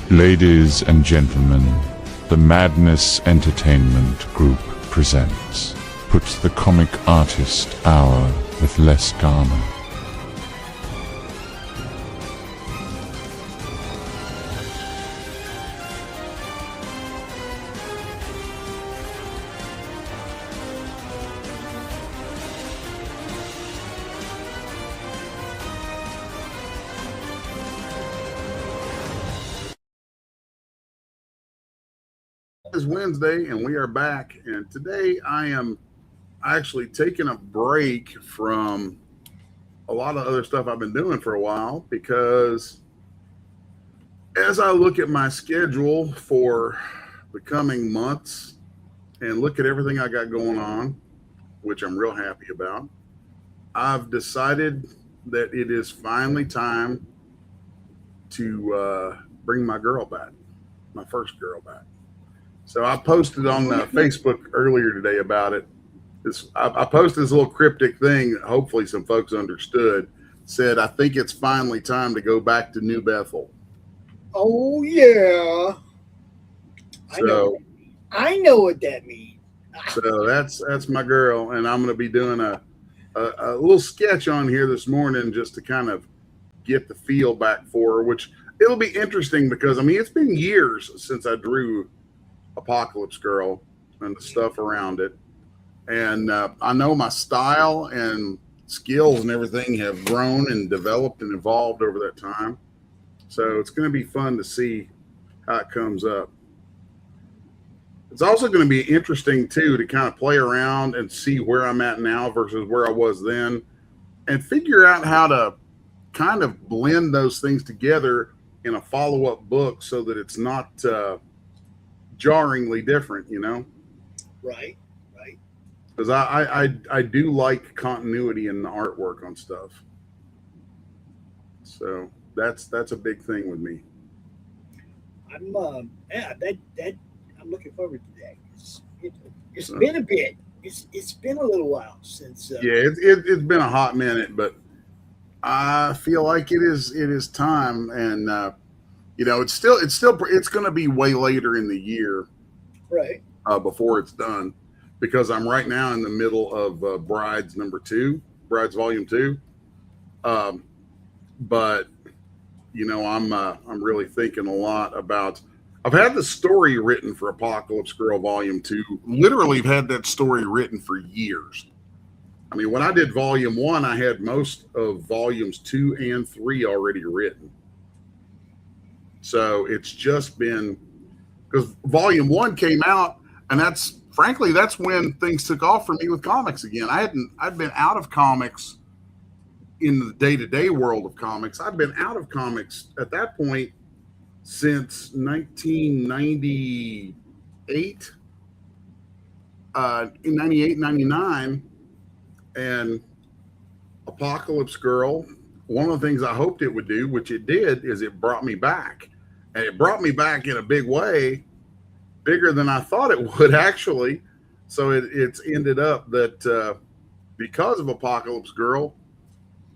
Ladies and gentlemen, the Madness Entertainment Group presents Puts the Comic Artist Hour with Les Garner. It's Wednesday and we are back, and today I am actually taking a break from a lot of other stuff I've been doing for a while, because as I look at my schedule for the coming months and look at everything I got going on, which I'm real happy about, I've decided that it is finally time to bring my girl back, my first girl back. So I posted on Facebook earlier today about it. I posted this little cryptic thing that hopefully some folks understood. Said, I think it's finally time to go back to New Bethel. Oh, yeah. I know what that means. So that's my girl, and I'm going to be doing a little sketch on here this morning just to kind of get the feel back for her, which it'll be interesting because, I mean, it's been years since I drew Apocalypse Girl and the stuff around it, and I know my style and skills and everything have grown and developed and evolved over that time, so it's going to be fun to see how it comes up. It's also going to be interesting too to kind of play around and see where I'm at now versus where I was then, and figure out how to kind of blend those things together in a follow-up book so that it's not jarringly different, you know? Right. Because I do like continuity in the artwork on stuff. So that's a big thing with me. I'm looking forward to that. It's been a bit. It's been a little while since. It's been a hot minute, but I feel like it is time, and it's going to be way later in the year, right? Before it's done, because I'm right now in the middle of Brides Volume 2. But I'm really thinking a lot about. I've had the story written for Apocalypse Girl Volume 2. Literally, I've had that story written for years. I mean, when I did Volume 1, I had most of Volumes 2 and 3 already written. So it's just been, because Volume 1 came out, and that's when things took off for me with comics again. I'd been out of comics in the day-to-day world of comics. I'd been out of comics at that point since 1998, in 98, 99, and Apocalypse Girl, one of the things I hoped it would do, which it did, is it brought me back. And it brought me back in a big way, bigger than I thought it would, actually. So it's ended up that because of Apocalypse Girl,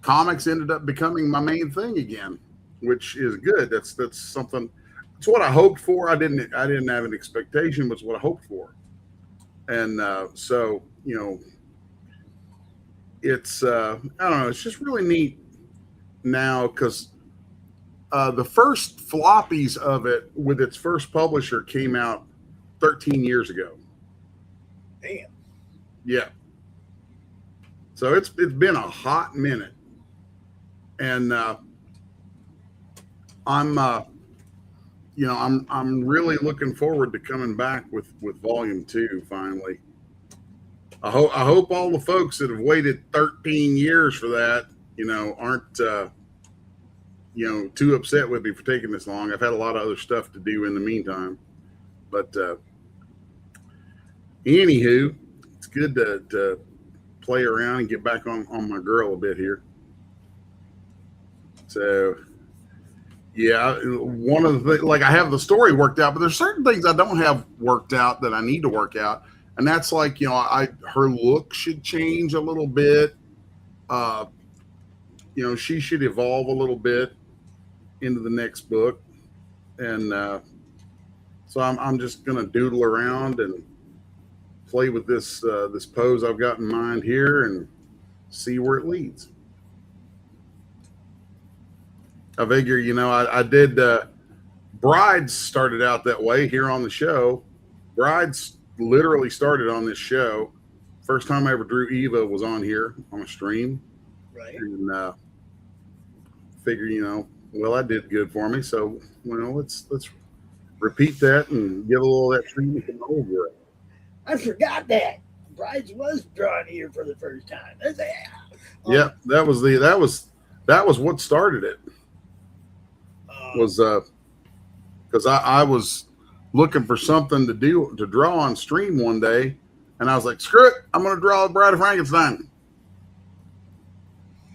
comics ended up becoming my main thing again, which is good. That's something. It's what I hoped for. I didn't have an expectation, but it's what I hoped for. And so it's I don't know. It's just really neat now, because the first floppies of it with its first publisher came out 13 years ago. Damn. Yeah. So it's been a hot minute, and I'm really looking forward to coming back with Volume 2 finally. I hope all the folks that have waited 13 years for that, aren't too upset with me for taking this long. I've had a lot of other stuff to do in the meantime, but anywho, it's good to play around and get back on my girl a bit here. So yeah, one of the things, like, I have the story worked out, but there's certain things I don't have worked out that I need to work out. And that's like, her look should change a little bit. She should evolve a little bit into the next book. And so I'm just gonna doodle around and play with this this pose I've got in mind here and see where it leads. I figure, you know, I did Brides started out that way here on the show. Brides literally started on this show. First time I ever drew Eva was on here on a stream. Right. And figure, you know, well, that did good for me. So, you know, let's repeat that and give a little of that treatment to my old girl. I forgot that Brides was drawn here for the first time. Yeah, that was what started it. Was because I was looking for something to draw on stream one day, and I was like, screw it, I'm gonna draw the Bride of Frankenstein.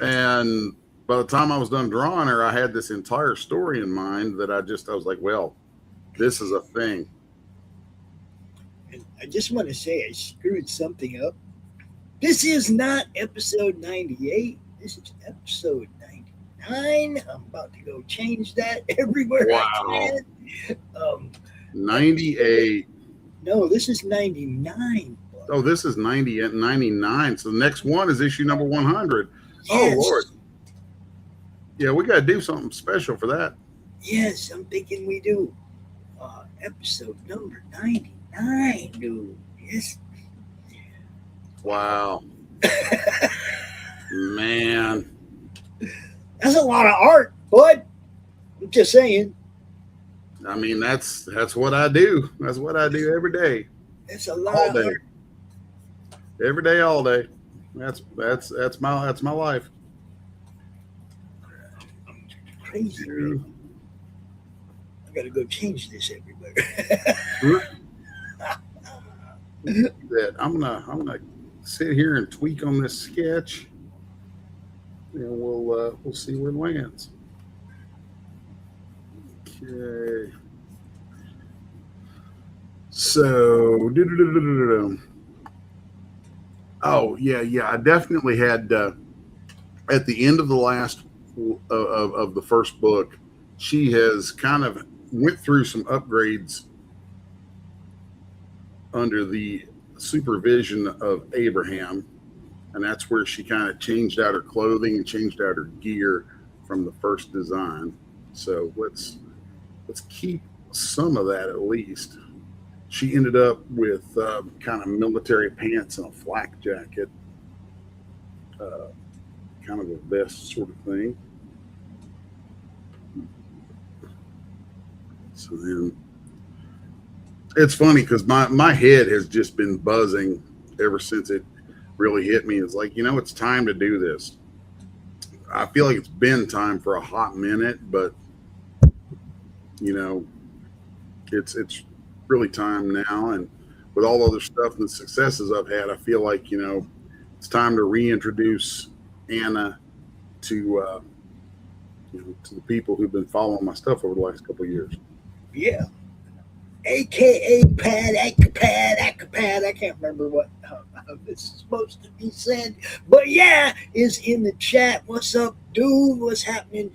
And by the time I was done drawing her, I had this entire story in mind that I was like, well, this is a thing. And I just want to say I screwed something up. This is not episode 98. This is episode 99. I'm about to go change that everywhere I can. 98. No, this is 99. Oh, this is 90 and 99. So the next one is issue number 100. Yes. Oh, Lord. Yeah, we got to do something special for that. Yes, I'm thinking we do. Episode number 99, dude. Yes. Wow. Man. That's a lot of art, bud. I'm just saying. I mean, that's what I do. That's what I do every day. That's a lot All of day. art. Every day, all day. That's my life. Crazy, man. I gotta go change this everywhere. That I'm gonna sit here and tweak on this sketch, and we'll see where it lands. Okay. So, oh yeah, I definitely had at the end of the last of the first book, she has kind of went through some upgrades under the supervision of Abraham, and that's where she kind of changed out her clothing and changed out her gear from the first design. So let's keep some of that at least. She ended up with kind of military pants and a flak jacket, kind of a vest sort of thing. So then it's funny because my head has just been buzzing ever since it really hit me. It's like, you know, it's time to do this. I feel like it's been time for a hot minute, but you know, it's really time now. And with all other stuff and the successes I've had, I feel like, you know, it's time to reintroduce Anna to you know, to the people who've been following my stuff over the last couple of years. Yeah. AKA Pad. I can't remember what this is supposed to be said, but yeah, is in the chat. What's up, dude? What's happening?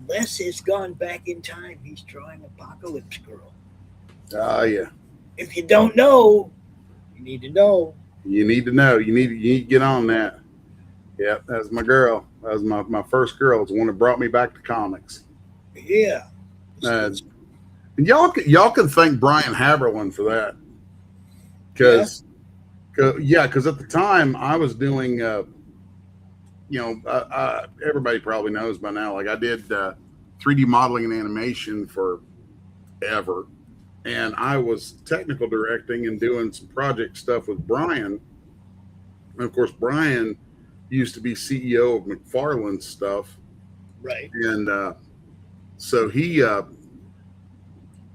Les has gone back in time. He's drawing Apocalypse Girl. Yeah. If you don't know, you need to know. You need to know. You need to get on that. Yeah, that's my girl. That was my first girl. It's the one that brought me back to comics. Yeah. And y'all can thank Brian Haberlin for that. Because at the time I was doing, you know, everybody probably knows by now, like I did 3D modeling and animation forever. And I was technical directing and doing some project stuff with Brian. And of course, Brian used to be CEO of McFarlane's stuff. Right. And so he, there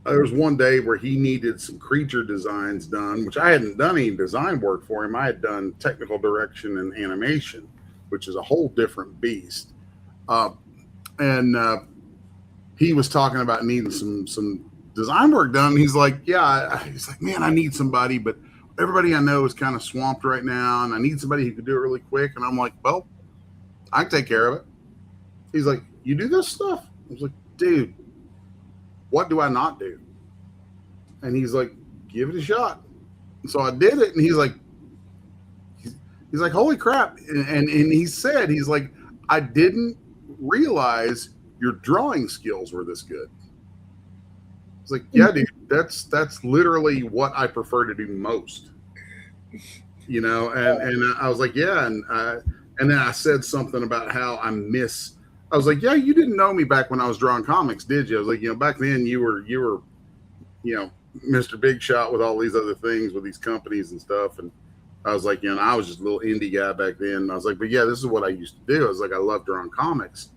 was one day where he needed some creature designs done, which I hadn't done any design work for him. I had done technical direction and animation, which is a whole different beast. And he was talking about needing some design work done. He's like, he's like, man, I need somebody, but everybody I know is kind of swamped right now, and I need somebody who could do it really quick. And I'm like, well, I can take care of it. He's like, you do this stuff? I was like, dude, what do I not do? And he's like, give it a shot. So I did it, and he's like, holy crap. And he said, he's like, I didn't realize your drawing skills were this good. It's like, yeah, dude, that's literally what I prefer to do most. You know, and I was like, yeah, and then I said something about how I was like, yeah, you didn't know me back when I was drawing comics, did you? I was like, you know, back then you were, you know, Mr. Big Shot with all these other things with these companies and stuff. And I was like, you know, I was just a little indie guy back then. And I was like, but yeah, this is what I used to do. I was like, I love drawing comics.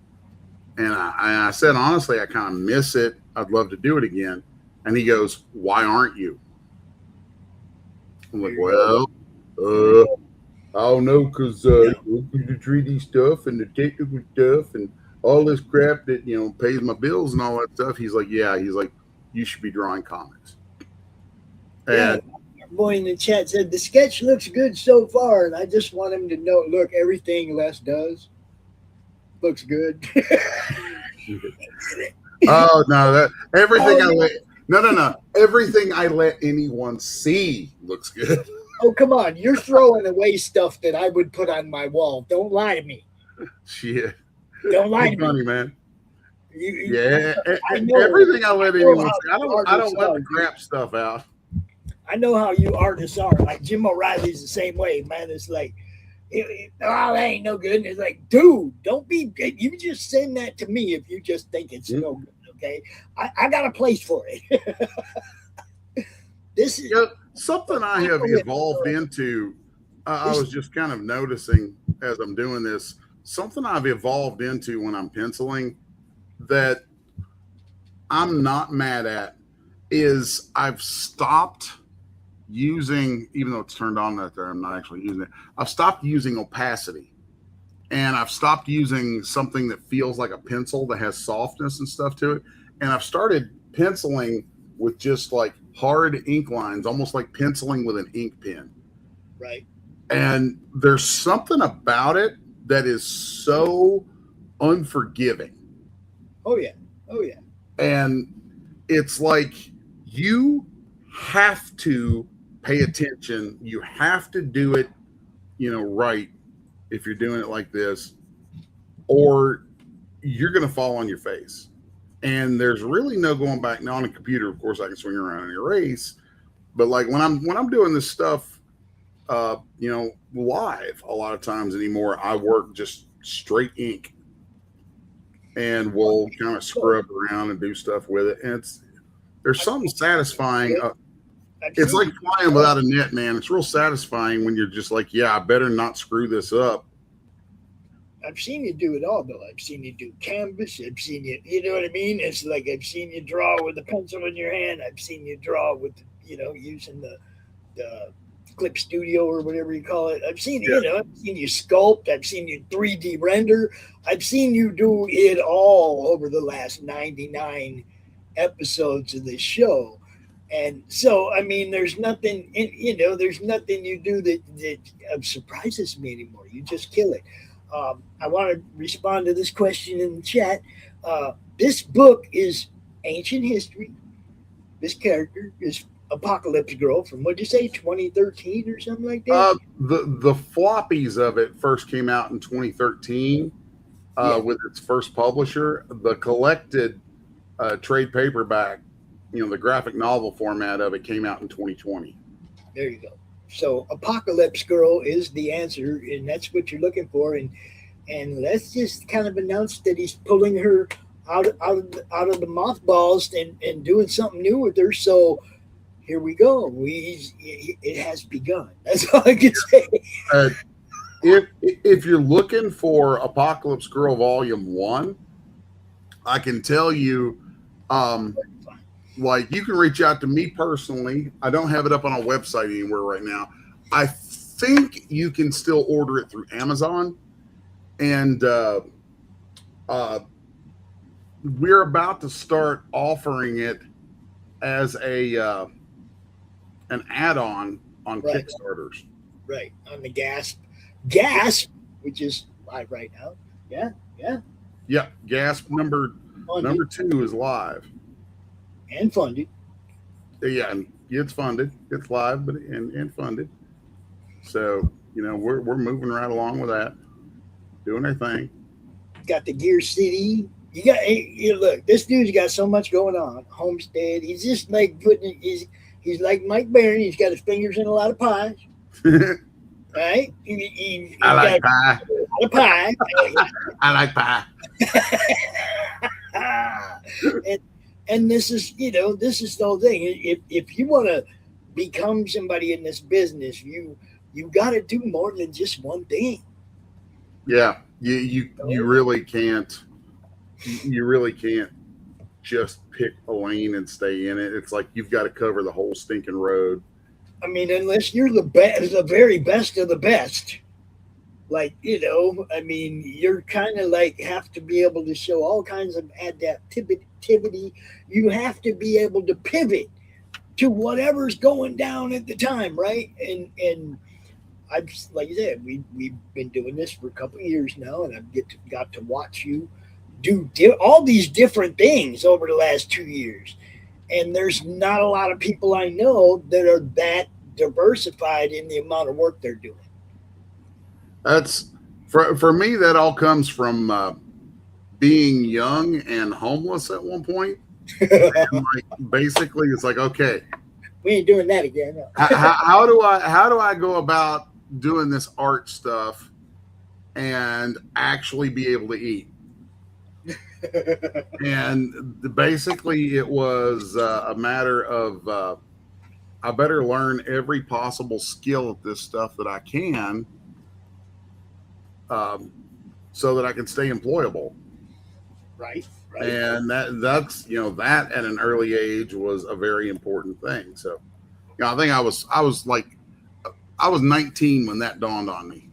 And I said, honestly, I kind of miss it. I'd love to do it again. And he goes, why aren't you? I'm like, well, I don't know, because the 3D stuff and the technical stuff and all this crap that, you know, pays my bills and all that stuff. He's like, yeah, he's like, you should be drawing comics. And our boy in the chat said, the sketch looks good so far. And I just want him to know, look, everything Les does looks good. Oh, no, everything I let anyone see looks good. Oh, come on. You're throwing away stuff that I would put on my wall. Don't lie to me. Shit. Don't lie to funny, me. Man. I everything I let anyone see. I don't let the crap stuff out. I know how you artists are. Like Jim O'Reilly's the same way, man. It's like, oh, that ain't no good. And it's like, dude, don't be, you just send that to me if you just think it's no good, okay? I got a place for it. This is something I have evolved into. I was just kind of noticing as I'm doing this, something I've evolved into when I'm penciling that I'm not mad at is I've stopped using, even though it's turned on right there, I'm not actually using it. I've stopped using opacity, and I've stopped using something that feels like a pencil that has softness and stuff to it. And I've started penciling with just like hard ink lines, almost like penciling with an ink pen. Right. And there's something about it that is so unforgiving. Oh, yeah. Oh, yeah. And it's like you have to pay attention. You have to do it, you know, right if you're doing it like this, or you're going to fall on your face. And there's really no going back. Now on a computer, of course, I can swing around and erase. But like when I'm doing this stuff, you know, live, a lot of times anymore, I work just straight ink, and we'll kind of scrub around and do stuff with it. And there's something satisfying. It's like flying without a net, man. It's real satisfying when you're just like, yeah, I better not screw this up. I've seen you do it all, though. I've seen you do canvas. I've seen you, you know what I mean? It's like I've seen you draw with a pencil in your hand. I've seen you draw with, you know, using the Clip Studio or whatever you call it. I've seen, you know, I've seen you sculpt. I've seen you 3D render. I've seen you do it all over the last 99 episodes of this show. And so, I mean, there's nothing, you know, there's nothing you do that surprises me anymore. You just kill it. I want to respond to this question in the chat. This book is ancient history. This character is Apocalypse Girl from, what'd you say, 2013 or something like that? The floppies of it first came out in 2013 with its first publisher. The collected trade paperback, you know, the graphic novel format of it came out in 2020. There you go. So Apocalypse Girl is the answer, and that's what you're looking for. And let's just kind of announce that he's pulling her out of the mothballs and doing something new with her. So here we go. It has begun. That's all I can say. If you're looking for Apocalypse Girl Volume 1, I can tell you, like, you can reach out to me personally. I don't have it up on a website anywhere right now. I think you can still order it through Amazon. And we're about to start offering it as an add-on on Kickstarters. Right. On the Gasp, which is live right now. Yeah. Yep. Gasp number 2 is live. and funded. Yeah, and it's funded. It's live, but and funded. So we're moving right along with that, doing our thing. Got the Gear City. Look, this dude's got so much going on. Homestead. He's just like he's like Mike Barron. He's got his fingers in a lot of pies. Right? He's I like got pie. a lot of pie. I like pie. and this is the whole thing. If you want to become somebody in this business, you got to do more than just one thing. Yeah, you really can't. You really can't just pick a lane and stay in it. It's like you've got to cover the whole stinking road. I mean, unless you're the very best of the best. Like, I mean, you're kind of like have to be able to show all kinds of adaptivity. You have to be able to pivot to whatever's going down at the time, right? And I've, like you said, we've been doing this for a couple of years now, and I've got to watch you do all these different things over the last 2 years. And there's not a lot of people I know that are that diversified in the amount of work they're doing. That's for me. That all comes from being young and homeless at one point. And basically, it's like, okay, we ain't doing that again. No. how do I go about doing this art stuff and actually be able to eat? And basically, it was a matter of I better learn every possible skill at this stuff that I can. So that I can stay employable. Right. And that's that at an early age was a very important thing. So I think I was 19 when that dawned on me.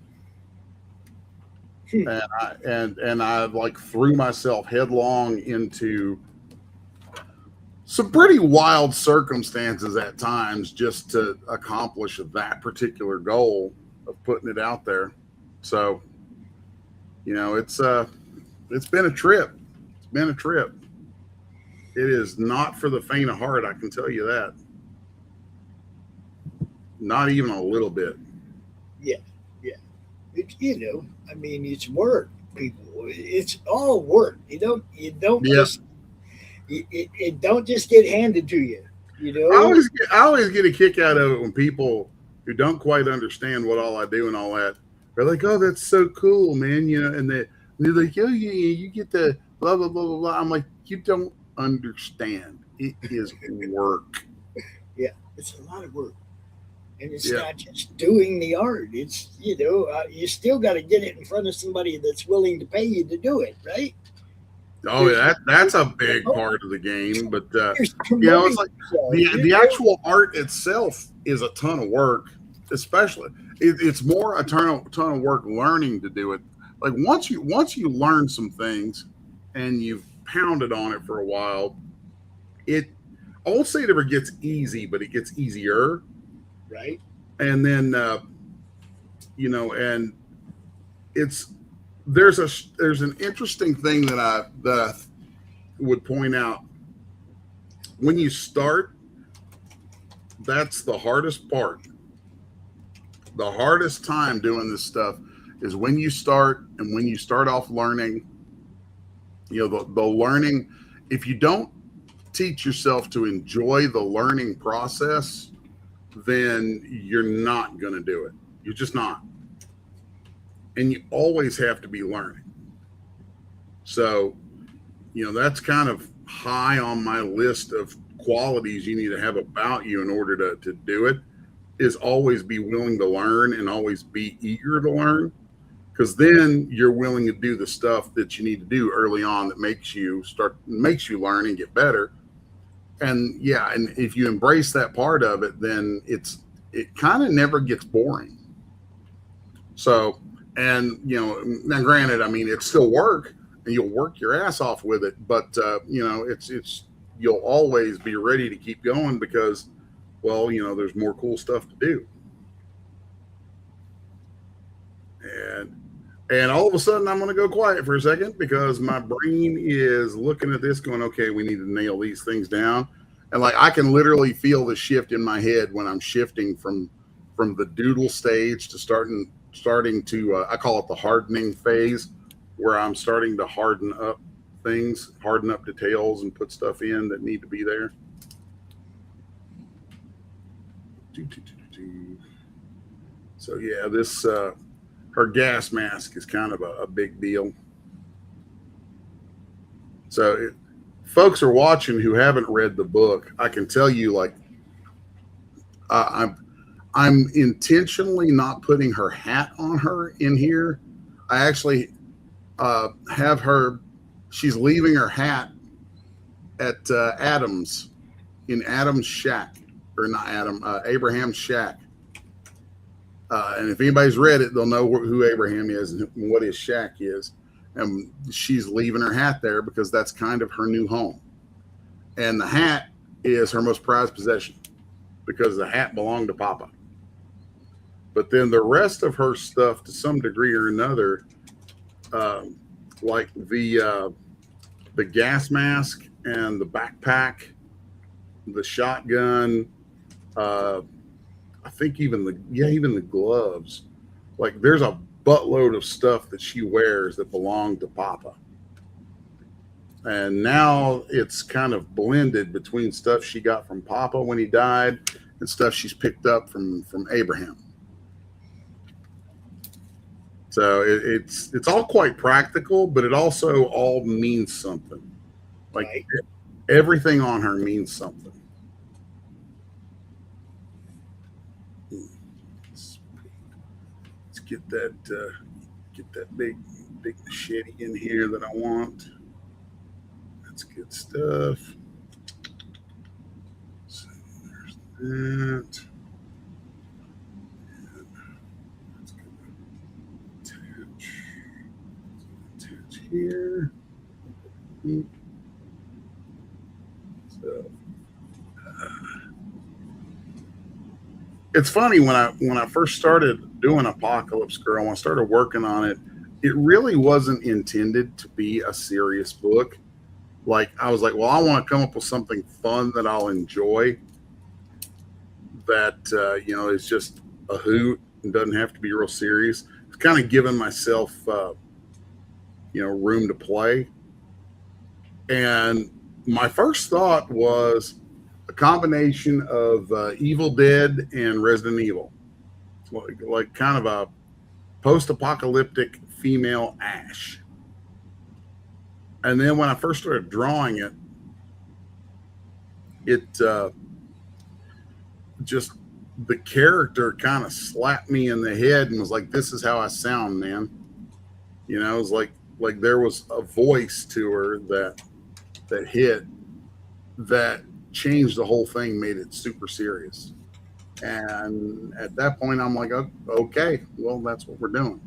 And I like threw myself headlong into some pretty wild circumstances at times just to accomplish that particular goal of putting it out there. So it's been a trip. It's been a trip. It is not for the faint of heart, I can tell you that. Not even a little bit. Yeah. I mean, it's work, people. It's all work. You don't just it don't just get handed to you. I always get a kick out of it when people who don't quite understand what all I do and all that. They're like, "Oh, that's so cool, man!" And they're like, "Oh, yeah, you get the blah blah blah blah blah." I'm like, "You don't understand. It is work." Yeah, it's a lot of work, and it's not just doing the art. It's you still got to get it in front of somebody that's willing to pay you to do it, right? Oh, yeah, that's a big part of the game. But it's like the actual art itself is a ton of work. Especially, it's more a ton of work learning to do it. Like once you learn some things and you've pounded on it for a while, I won't say it ever gets easy, but it gets easier, right? And then and there's an interesting thing that I would point out. When you start, that's the hardest part. The hardest time doing this stuff is when you start and when you start off learning. The learning, if you don't teach yourself to enjoy the learning process, then you're not going to do it. You're just not. And you always have to be learning. So, that's kind of high on my list of qualities you need to have about you in order to do it, is always be willing to learn and always be eager to learn, because then you're willing to do the stuff that you need to do early on that makes you learn and get better. And if you embrace that part of it, then it kind of never gets boring. So, and now granted, I mean, it's still work and you'll work your ass off with it, but you'll always be ready to keep going because, well, there's more cool stuff to do. And all of a sudden I'm going to go quiet for a second because my brain is looking at this going, okay, we need to nail these things down. And like I can literally feel the shift in my head when I'm shifting from the doodle stage to starting to I call it the hardening phase, where I'm starting to harden up things, harden up details, and put stuff in that need to be there. So yeah, this her gas mask is kind of a big deal. So folks are watching who haven't read the book. I can tell you, like, I'm intentionally not putting her hat on her in here. I actually have her. She's leaving her hat at Adam's, in Adam's shack, or not Adam, Abraham's shack. And if anybody's read it, they'll know who Abraham is and what his shack is. And she's leaving her hat there because that's kind of her new home. And the hat is her most prized possession because the hat belonged to Papa. But then the rest of her stuff, to some degree or another, like the gas mask and the backpack, the shotgun, I think even the gloves, like there's a buttload of stuff that she wears that belonged to Papa. And now it's kind of blended between stuff she got from Papa when he died and stuff she's picked up from Abraham. So it's all quite practical, but it also all means something. Like right. Everything on her means something. Let's get that big machete in here that I want. That's good stuff. So there's that. Attach here. So it's funny when I first started doing Apocalypse Girl, when I started working on it, it really wasn't intended to be a serious book. Like I was like, well, I want to come up with something fun that I'll enjoy, that is just a hoot and doesn't have to be real serious. It's kind of giving myself room to play. And my first thought was a combination of Evil Dead and Resident Evil, like kind of a post-apocalyptic female Ash. And then when I first started drawing it, just the character kind of slapped me in the head and was like, "This is how I sound, man." It was like there was a voice to her that hit, that changed the whole thing, made it super serious. And at that point, I'm like, oh, okay, well, that's what we're doing.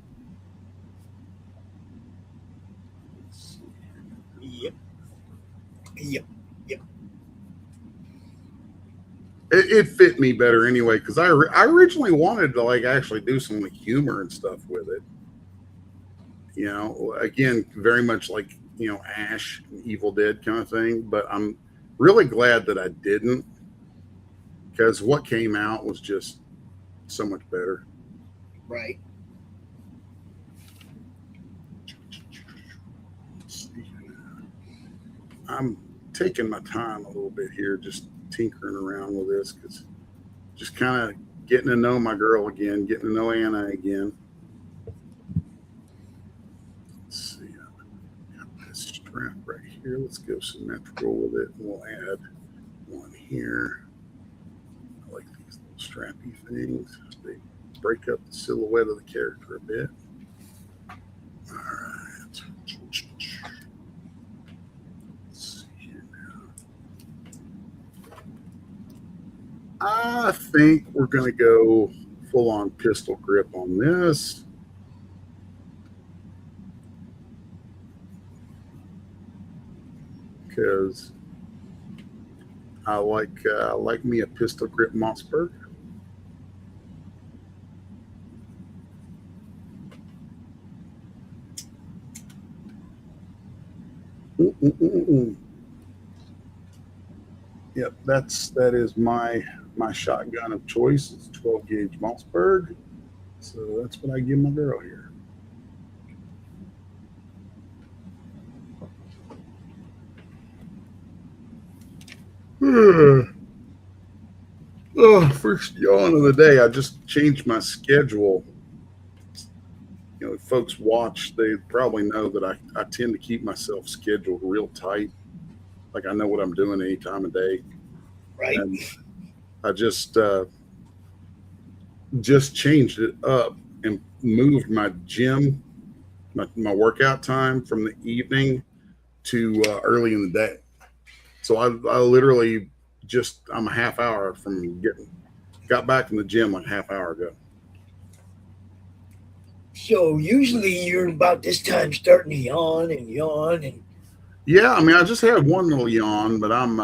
Yep. It fit me better anyway, because I originally wanted to like actually do some like humor and stuff with it. Again, very much like Ash, Evil Dead kind of thing. But I'm really glad that I didn't, because what came out was just so much better. Right. I'm taking my time a little bit here, just tinkering around with this, because just kind of getting to know my girl again, getting to know Anna again. Let's see, I got this strap right here. Let's go symmetrical with it. We'll add one here. I like these little strappy things. They break up the silhouette of the character a bit. All right. I think we're going to go full on pistol grip on this. Because I like me a pistol grip Mossberg. Yep, that is my shotgun of choice. It's 12 gauge Mossberg. So that's what I give my girl here. Oh, first yawn of the day. I just changed my schedule. You know, if folks watch, they probably know that I tend to keep myself scheduled real tight. Like I know what I'm doing any time of day. Right. And I just changed it up and moved my gym, my workout time from the evening to early in the day. So I literally I'm a half hour from got back from the gym like half hour ago. So usually you're about this time starting to yawn and yawn and Yeah, I mean I just had one little yawn, but I'm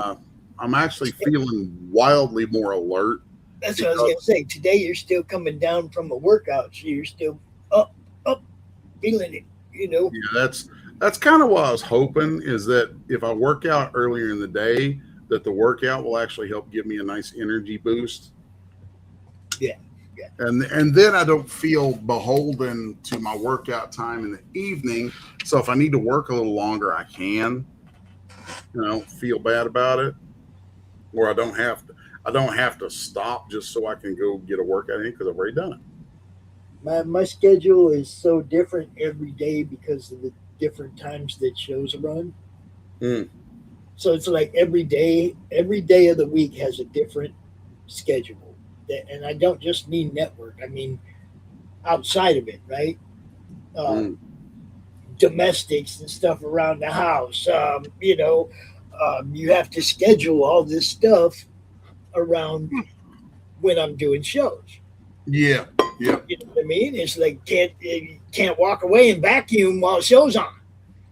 actually feeling wildly more alert that's what I was gonna because say. Today you're still coming down from a workout, so you're still up, feeling it, you know. yeah, that's kind of what I was hoping is that if I work out earlier in the day, that the workout will actually help give me a nice energy boost. Yeah, yeah. And then I don't feel beholden to my workout time in the evening. So if I need to work a little longer, I can. You know, feel bad about it, or I don't have to stop just so I can go get a workout in because I've already done it. My schedule is so different every day because of the different times that shows run. Mm, So it's like every day of the week has a different schedule. And I don't just mean network. I mean outside of it, right? mm. Domestics and stuff around the house. You have to schedule all this stuff around when I'm doing shows. Yeah, yeah. You know what I mean? It's like can't walk away and vacuum while the show's on,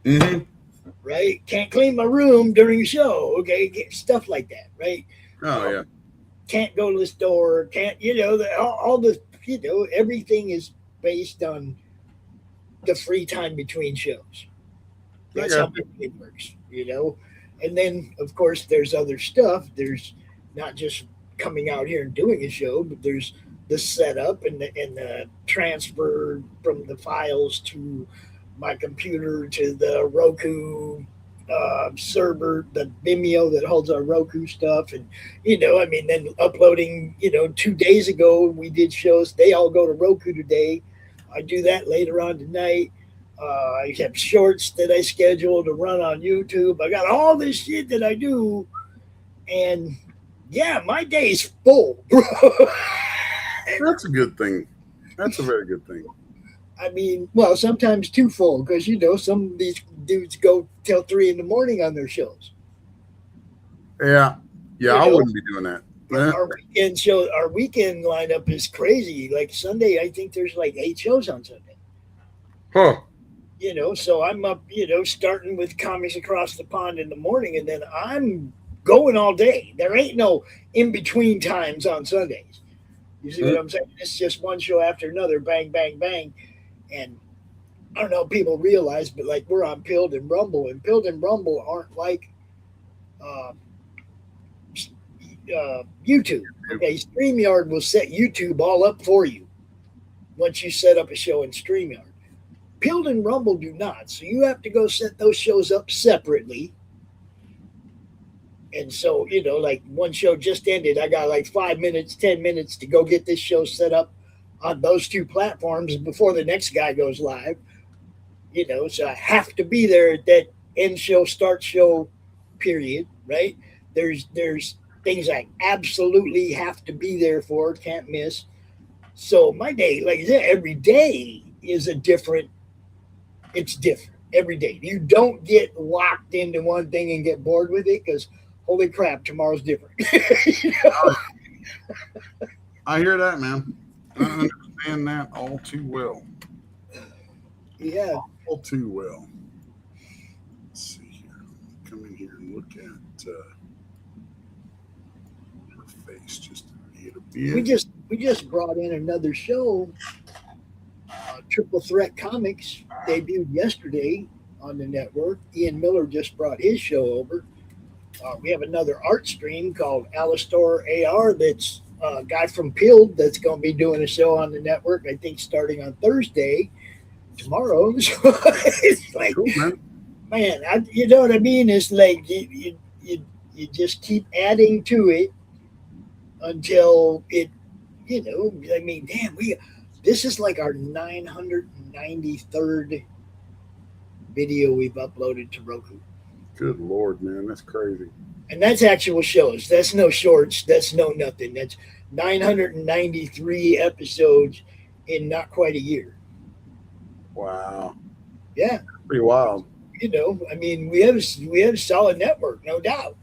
Hmm. right? Can't clean my room during a show, okay? Stuff like that, right? Oh Um, yeah, can't go to the store. Can't all the everything is based on the free time between shows. I That's how got my brain works. And then, of course, there's other stuff. There's not just coming out here and doing a show, but there's the setup and the transfer from the files to my computer to the Roku server, the Vimeo that holds our Roku stuff. And, I mean, then uploading, 2 days ago, we did shows. They all go to Roku today. I do that later on tonight. I have shorts that I schedule to run on YouTube. I got all this shit that I do, and yeah, my day's full, bro. that's a good thing. That's a very good thing. I mean, well, sometimes too full because some of these dudes go till 3 in the morning on their shows. Yeah, yeah. You I know, wouldn't be doing that. our weekend lineup is crazy. Like Sunday, I think there's like 8 shows on Sunday. Huh. So I'm up, starting with comics across the pond in the morning, and then I'm going all day. There ain't no in between times on Sundays. You see what I'm saying? It's just one show after another, bang, bang, bang. And I don't know if people realize, but like we're on Pilled and Rumble, and Pilled and Rumble aren't like uh, YouTube. Okay, StreamYard will set YouTube all up for you once you set up a show in StreamYard. Pilled and Rumble do not. So you have to go set those shows up separately. And so, like one show just ended. I got like 5 minutes, 10 minutes to go get this show set up on those two platforms before the next guy goes live. So I have to be there at that end show, start show period, right? There's things I absolutely have to be there for, can't miss. So my day, like I said, every day is it's different every day. You don't get locked into one thing and get bored with it because holy crap, tomorrow's different. I hear that, man. I understand that all too well. Yeah. All too well. Let's see here. Come in here and look at her face just a little bit. We just brought in another show. Triple Threat Comics debuted yesterday on the network. Ian Miller just brought his show over. We have another art stream called Alistor AR. That's a guy from Pilled that's going to be doing a show on the network. I think starting on Thursday, tomorrow. So it's like, Cool, man. man, you know what I mean? It's like you just keep adding to it until it, you know. I mean, damn, this is like our 993rd video we've uploaded to Roku. Good Lord, man. That's crazy. And that's actual shows. That's no shorts. That's no nothing. That's 993 episodes in not quite a year. Wow. Yeah. Pretty wild. You know, I mean, we have a solid network, no doubt.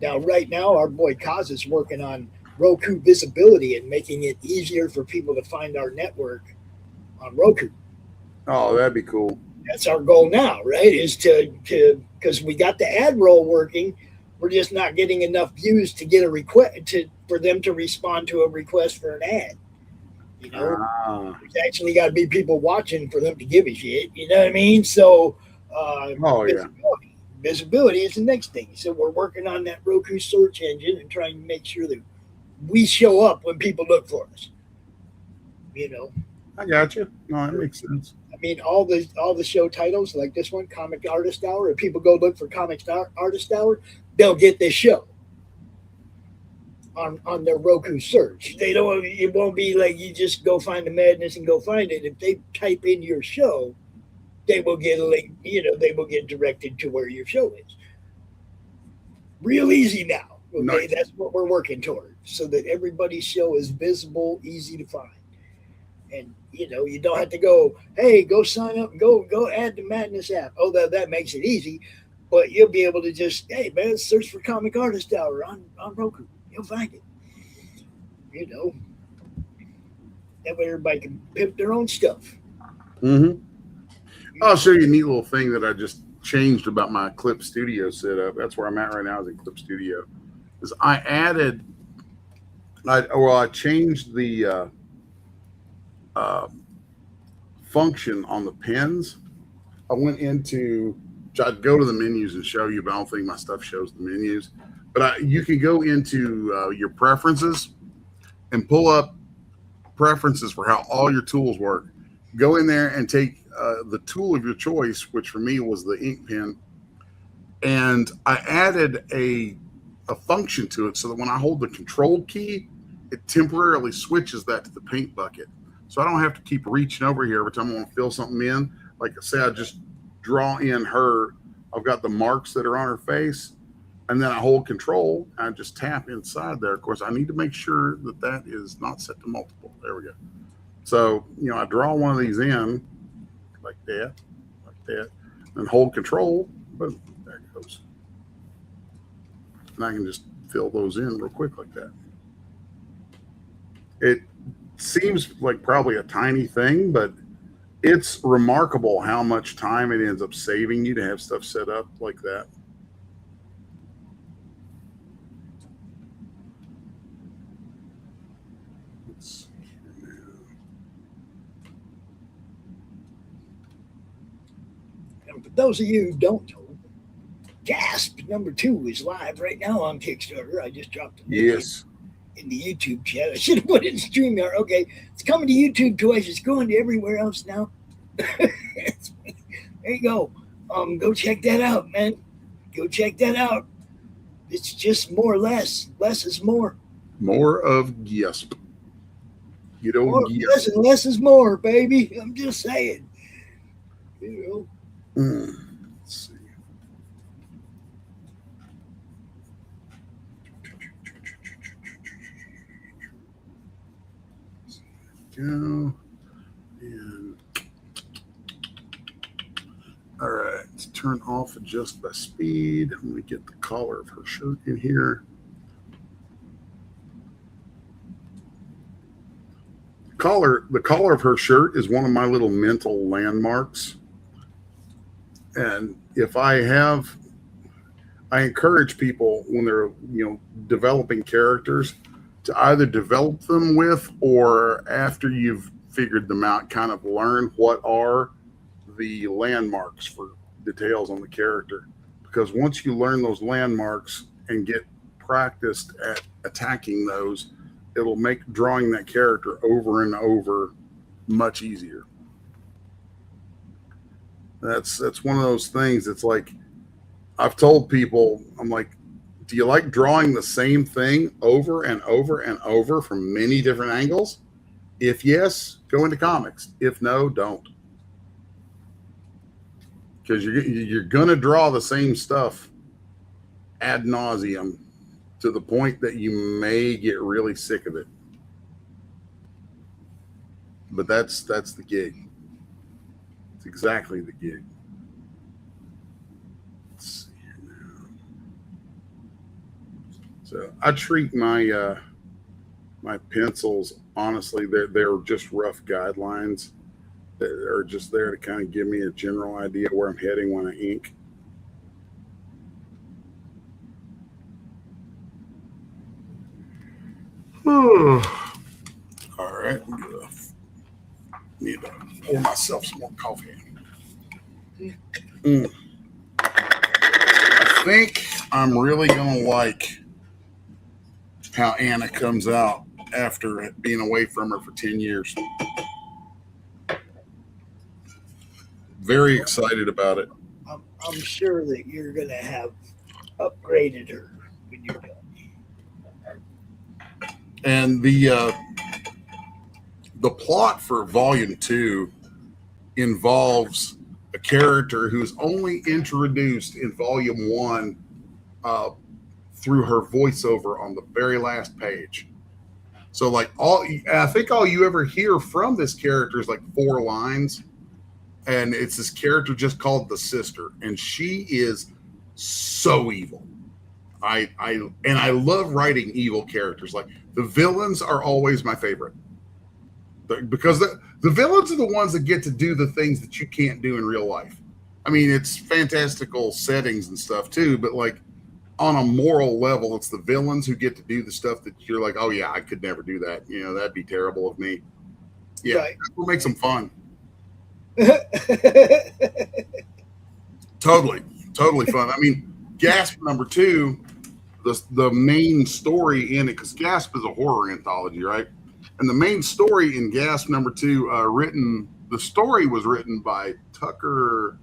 Now, right now, our boy Kaz is working on Roku visibility and making it easier for people to find our network on Roku. Oh, that'd be cool. That's our goal now, right? Is to because we got the ad roll working, we're just not getting enough views to get a request for them to respond to a request for an ad. You know, there's actually got to be people watching for them to give a shit. You know what I mean? So, visibility is the next thing. So we're working on that Roku search engine and trying to make sure that we show up when people look for us. You know, I got you. No, that makes sense. I mean, all the show titles like this one, Comic Artist Hour. If people go look for Comic Artist Hour, they'll get this show on their Roku search. They don't. It won't be like you just go find the madness and go find it. If they type in your show, they will get a link. You know, they will get directed to where your show is. Real easy now. Okay, nice. That's what we're working toward, so that everybody's show is visible, easy to find. And you know, you don't have to go, hey, go sign up, go add the Madness app. Oh, that makes it easy. But you'll be able to just, hey man, search for Comic Artist Hour on Roku. You'll find it. You know. That way everybody can pimp their own stuff. Mm-hmm. I'll show you a neat little thing that I just changed about my Clip Studio setup. That's where I'm at right now, is in Clip Studio. Is I changed the function on the pens. I went into, I'd go to the menus and show you, but I don't think my stuff shows the menus. But you can go into your preferences and pull up preferences for how all your tools work. Go in there and take the tool of your choice, which for me was the ink pen, and I added a function to it so that when I hold the control key, it temporarily switches that to the paint bucket. So I don't have to keep reaching over here every time I want to fill something in. Like I say, I just draw in her. I've got the marks that are on her face, and then I hold control and I just tap inside there. Of course, I need to make sure that that is not set to multiple. There we go. So, you know, I draw one of these in like that, and hold control. Boom, there it goes. And I can just fill those in real quick like that. It seems like probably a tiny thing, but it's remarkable how much time it ends up saving you to have stuff set up like that. And for those of you who don't know, Gasp #2 is live right now on Kickstarter. I just dropped it. Yes. In the YouTube chat. I should have put it in StreamYard. Okay, it's coming to YouTube twice. It's going to everywhere else now. There you go. Go check that out, man. Go check that out. It's just more or less. Less is more. More of Gasp. You don't less and less is more, baby. I'm just saying. You know. Let's see. Go and all right, let's turn off adjust by speed. I'm going to get the collar of her shirt in here. The collar of her shirt is one of my little mental landmarks. And if I encourage people when they're, developing characters to either develop them with, or after you've figured them out, kind of learn what are the landmarks for details on the character. because once you learn those landmarks and get practiced at attacking those, it'll make drawing that character over and over much easier. That's one of those things. It's like I've told people, I'm like, do you like drawing the same thing over and over and over from many different angles? If yes, go into comics. If no, don't. Because you're going to draw the same stuff ad nauseum to the point that you may get really sick of it. But that's the gig. It's exactly the gig. Let's see here now. So I treat my my pencils, honestly, they're just rough guidelines. They're just there to kind of give me a general idea where I'm heading when I ink. All right, need to pour myself some more coffee. I think I'm really gonna like how Anna comes out after being away from her for 10 years. Very excited about it. I'm sure that you're going to have upgraded her when you're done. And the plot for Volume 2 involves a character who's only introduced in Volume 1 through her voiceover on the very last page. So like I think all you ever hear from this character is like 4 lines. And it's this character just called the Sister, and she is so evil. I love writing evil characters. Like the villains are always my favorite, because the villains are the ones that get to do the things that you can't do in real life. I mean, it's fantastical settings and stuff too, but like on a moral level, it's the villains who get to do the stuff that you're like, oh yeah, I could never do that. You know, that'd be terrible of me. Yeah, right. That's what makes them fun. Totally fun. I mean, Gasp number 2, the main story in it, because Gasp is a horror anthology, right? And the main story in Gasp number 2, the story was written by Tucker.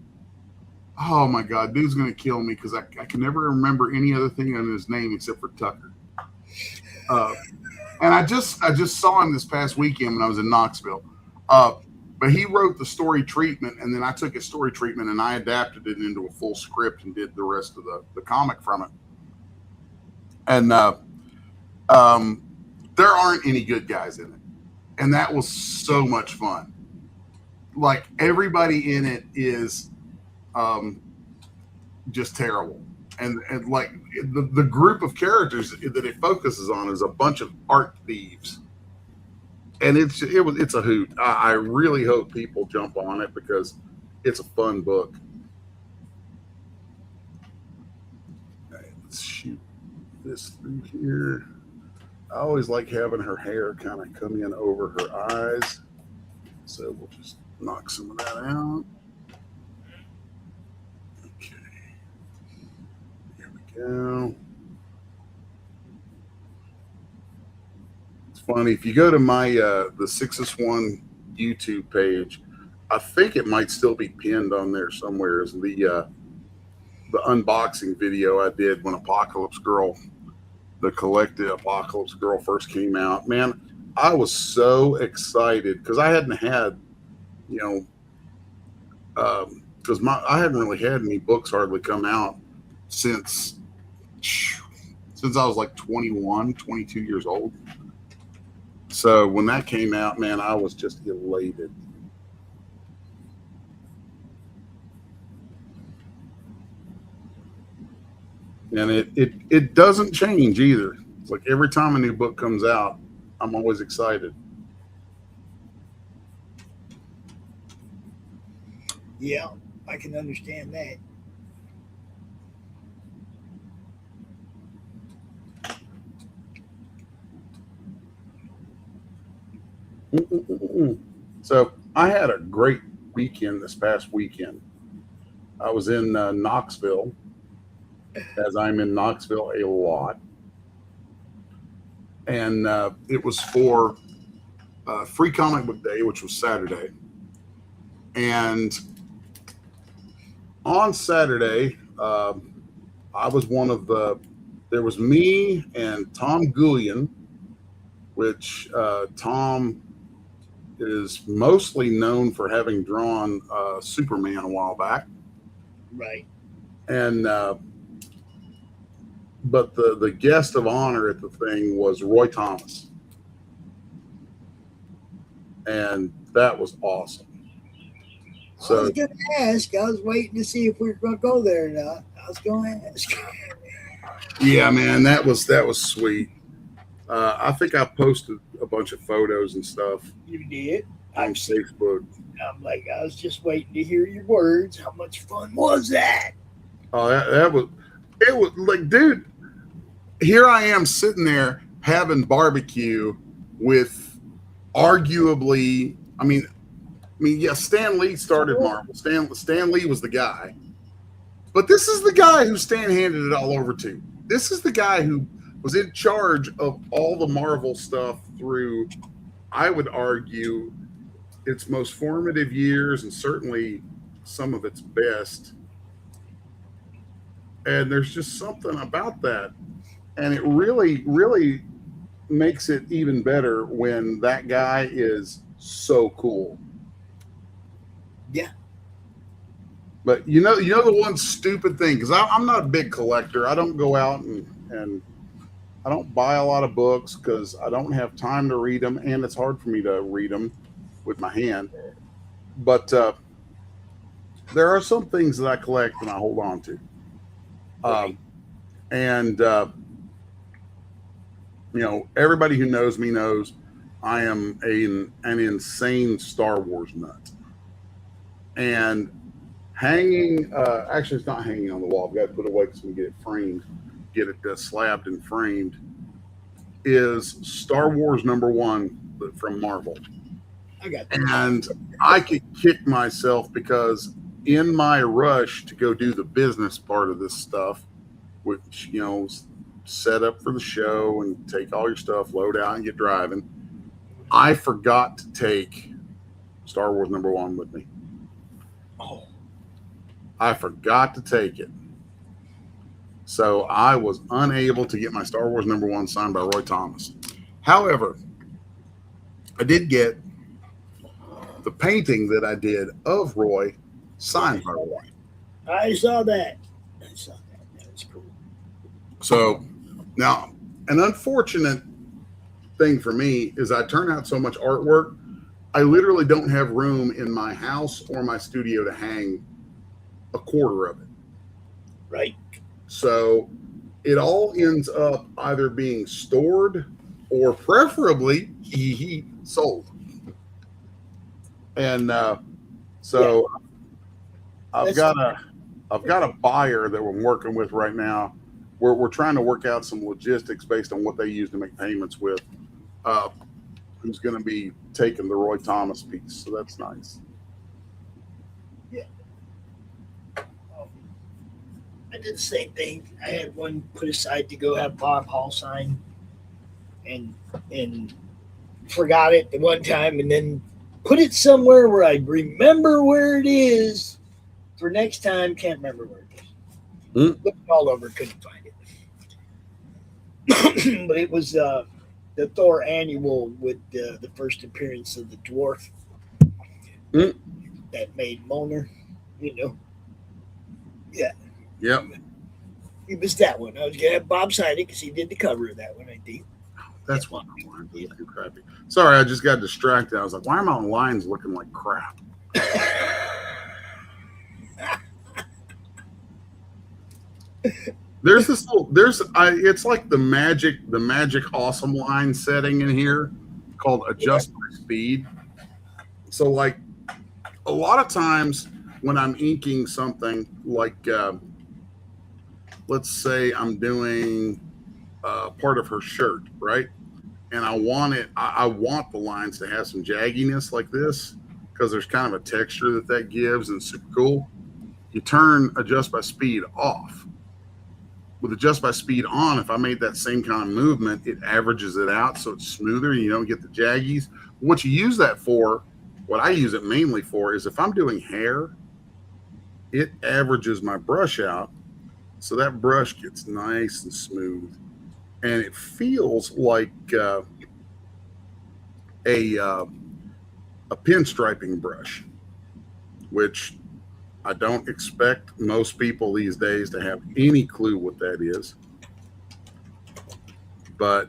Oh my God, dude's gonna kill me because I can never remember any other thing on his name except for Tucker. And I just saw him this past weekend when I was in Knoxville. But he wrote the story treatment, and then I took his story treatment and I adapted it into a full script and did the rest of the comic from it. And there aren't any good guys in it. And that was so much fun. Like everybody in it is just terrible. And like the group of characters that it focuses on is a bunch of art thieves. And it's a hoot. I really hope people jump on it because it's a fun book. All right, let's shoot this through here. I always like having her hair kind of come in over her eyes. So we'll just knock some of that out. Okay. Here we go. Funny, if you go to my the 6S1 YouTube page, I think it might still be pinned on there somewhere, is the unboxing video I did when Apocalypse Girl, the collected Apocalypse Girl, first came out. Man, I was so excited because I hadn't had, because I hadn't really had any books hardly come out since I was like 21, 22 years old. So when that came out, man, I was just elated. And it doesn't change either. It's like every time a new book comes out, I'm always excited. Yeah, I can understand that. So I had a great weekend this past weekend. I was in Knoxville as I'm in Knoxville a lot. And it was for Free Comic Book Day, which was Saturday. And on Saturday, I was one of there was me and Tom Goulian, which Tom is mostly known for having drawn Superman a while back. Right. And but the guest of honor at the thing was Roy Thomas. And that was awesome. I was going to ask. I was waiting to see if we were going to go there or not. I was going to ask. Yeah, man, that was sweet. I think I posted a bunch of photos and stuff. You did. On Facebook. I'm like, I was just waiting to hear your words. How much fun was that? Oh, it was like, dude, here I am sitting there having barbecue with arguably, I mean, yeah, Stan Lee started Marvel. Stan Lee was the guy. But this is the guy who Stan handed it all over to. This is the guy who was in charge of all the Marvel stuff through, I would argue, its most formative years and certainly some of its best. And there's just something about that. And it really, really makes it even better when that guy is so cool. Yeah. But you know the one stupid thing, because I'm not a big collector. I don't go out and I don't buy a lot of books because I don't have time to read them, and it's hard for me to read them with my hand. But there are some things that I collect and I hold on to. And everybody who knows me knows I am an insane Star Wars nut. And hanging, actually it's not hanging on the wall. I've got to put it away because we get it framed, get it slabbed and framed, is Star Wars #1 from Marvel. I got that. And I could kick myself because in my rush to go do the business part of this stuff, which, set up for the show and take all your stuff, load out and get driving, I forgot to take Star Wars #1 with me. Oh. I forgot to take it. So I was unable to get my Star Wars #1 signed by Roy Thomas. However, I did get the painting that I did of Roy signed by Roy. I saw that. That was cool. So now, an unfortunate thing for me is I turn out so much artwork, I literally don't have room in my house or my studio to hang a quarter of it. Right. So it all ends up either being stored or preferably sold. And so I've got a buyer that we're working with right now. We're trying to work out some logistics based on what they use to make payments with, who's going to be taking the Roy Thomas piece. So that's nice. Yeah. I did the same thing. I had one put aside to go have Bob Hall sign, and forgot it the one time, and then put it somewhere where I remember where it is for next time. Can't remember where it is. Looked all over, couldn't find it. But it was the Thor annual with the first appearance of the dwarf that made Mjolnir. Yeah. Yep. It was that one. I was going to have Bob sign it because he did the cover of that one, I think. That's why my lines are looking crappy. Sorry, I just got distracted. I was like, why are my lines looking like crap? There's this it's like the magic awesome line setting in here called adjust my speed. So like a lot of times when I'm inking something like, let's say I'm doing part of her shirt, right? And I want the lines to have some jagginess like this because there's kind of a texture that gives and it's super cool. You turn adjust by speed off. with adjust by speed on, if I made that same kind of movement, it averages it out so it's smoother and you don't get the jaggies. What you use that for, what I use it mainly for, is if I'm doing hair, it averages my brush out so that brush gets nice and smooth, and it feels like a pinstriping brush, which I don't expect most people these days to have any clue what that is. But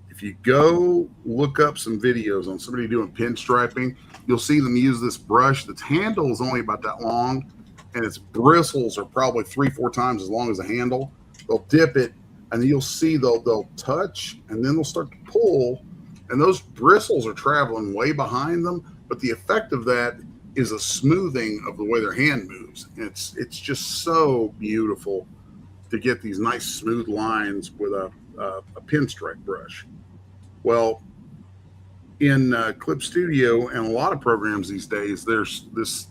if you go look up some videos on somebody doing pinstriping, you'll see them use this brush. That's handle is only about that long, and its bristles are probably 3-4 times as long as the handle. They'll dip it, and you'll see they'll touch, and then they'll start to pull, and those bristles are traveling way behind them. But the effect of that is a smoothing of the way their hand moves. It's just so beautiful to get these nice smooth lines with a pinstripe brush. Well, in Clip Studio and a lot of programs these days, there's this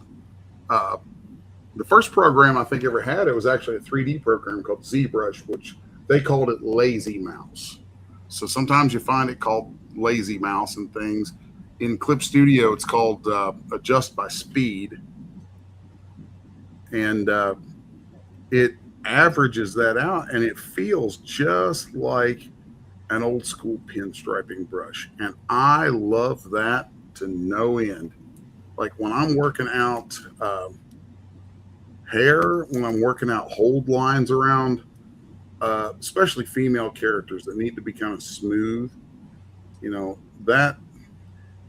the first program I think ever had, it was actually a 3D program called ZBrush, which they called it Lazy Mouse. So sometimes you find it called Lazy Mouse and things. In Clip Studio, it's called Adjust by Speed, and it averages that out, and it feels just like an old school pinstriping brush, and I love that to no end. Like when I'm working out hair, when I'm working out hold lines around, especially female characters that need to be kind of smooth, that.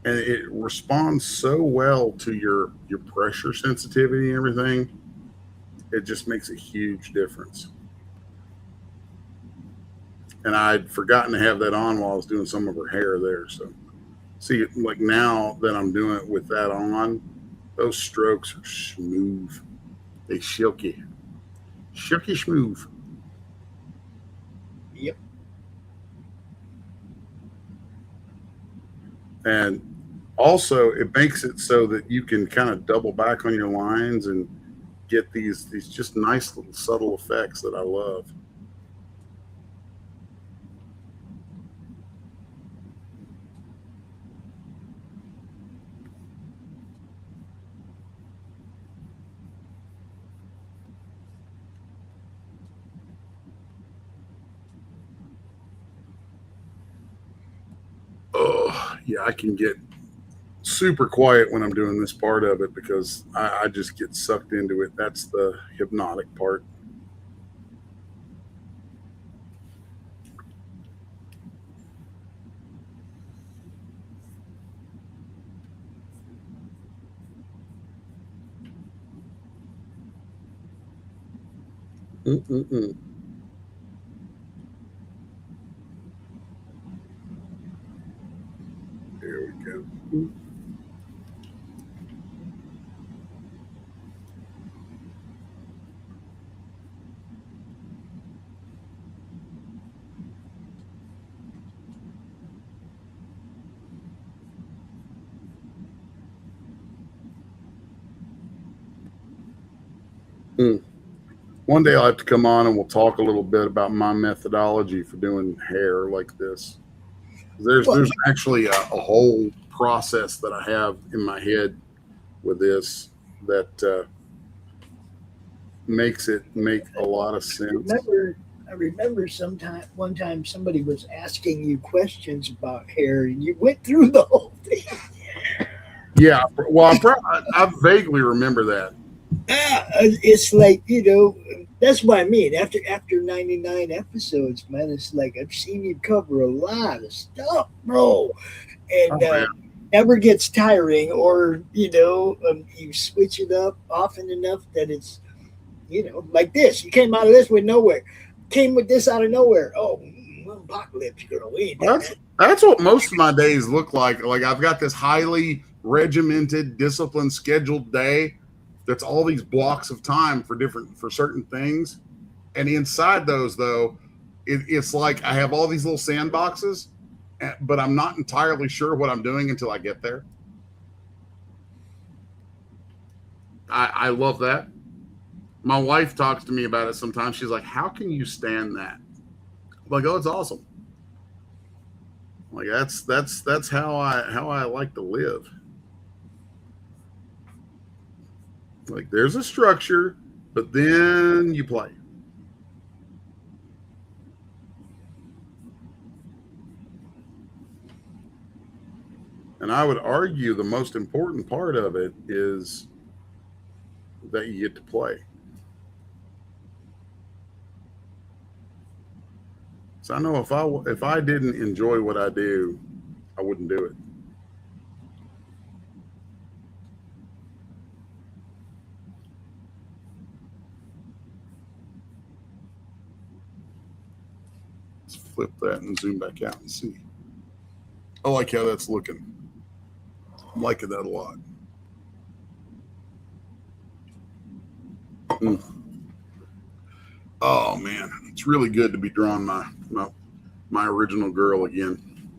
And it responds so well to your pressure sensitivity and everything. It just makes a huge difference. And I'd forgotten to have that on while I was doing some of her hair there. So see, like now that I'm doing it with that on, those strokes are smooth. They silky smooth. Yep. And also, it makes it so that you can kind of double back on your lines and get these just nice little subtle effects that I love. Oh, yeah, I can get super quiet when I'm doing this part of it because I just get sucked into it. That's the hypnotic part. Mm-mm-mm. There we go. One day I'll have to come on and we'll talk a little bit about my methodology for doing hair like this. There's actually a whole process that I have in my head with this that makes it make a lot of sense. I remember one time somebody was asking you questions about hair, and you went through the whole thing. Yeah, well, I vaguely remember that. It's like, that's what I mean. After 99 episodes, man, it's like I've seen you cover a lot of stuff, bro, and never gets tiring, or you switch it up often enough that it's like this. You came out of this with nowhere, came with this out of nowhere. Oh, Apocalypse, you're gonna win. That's what most of my days look like. Like I've got this highly regimented, disciplined, scheduled day. That's all these blocks of time for certain things. And inside those, though, it's like I have all these little sandboxes, but I'm not entirely sure what I'm doing until I get there. I love that. My wife talks to me about it sometimes. She's like, how can you stand that? I'm like, oh, it's awesome. Like that's how I like to live. Like there's a structure, but then you play. And I would argue the most important part of it is that you get to play. So I know if I didn't enjoy what I do, I wouldn't do it. Let's flip that and zoom back out and see. I like how that's looking. I'm liking that a lot. Oh man, it's really good to be drawing my original girl again.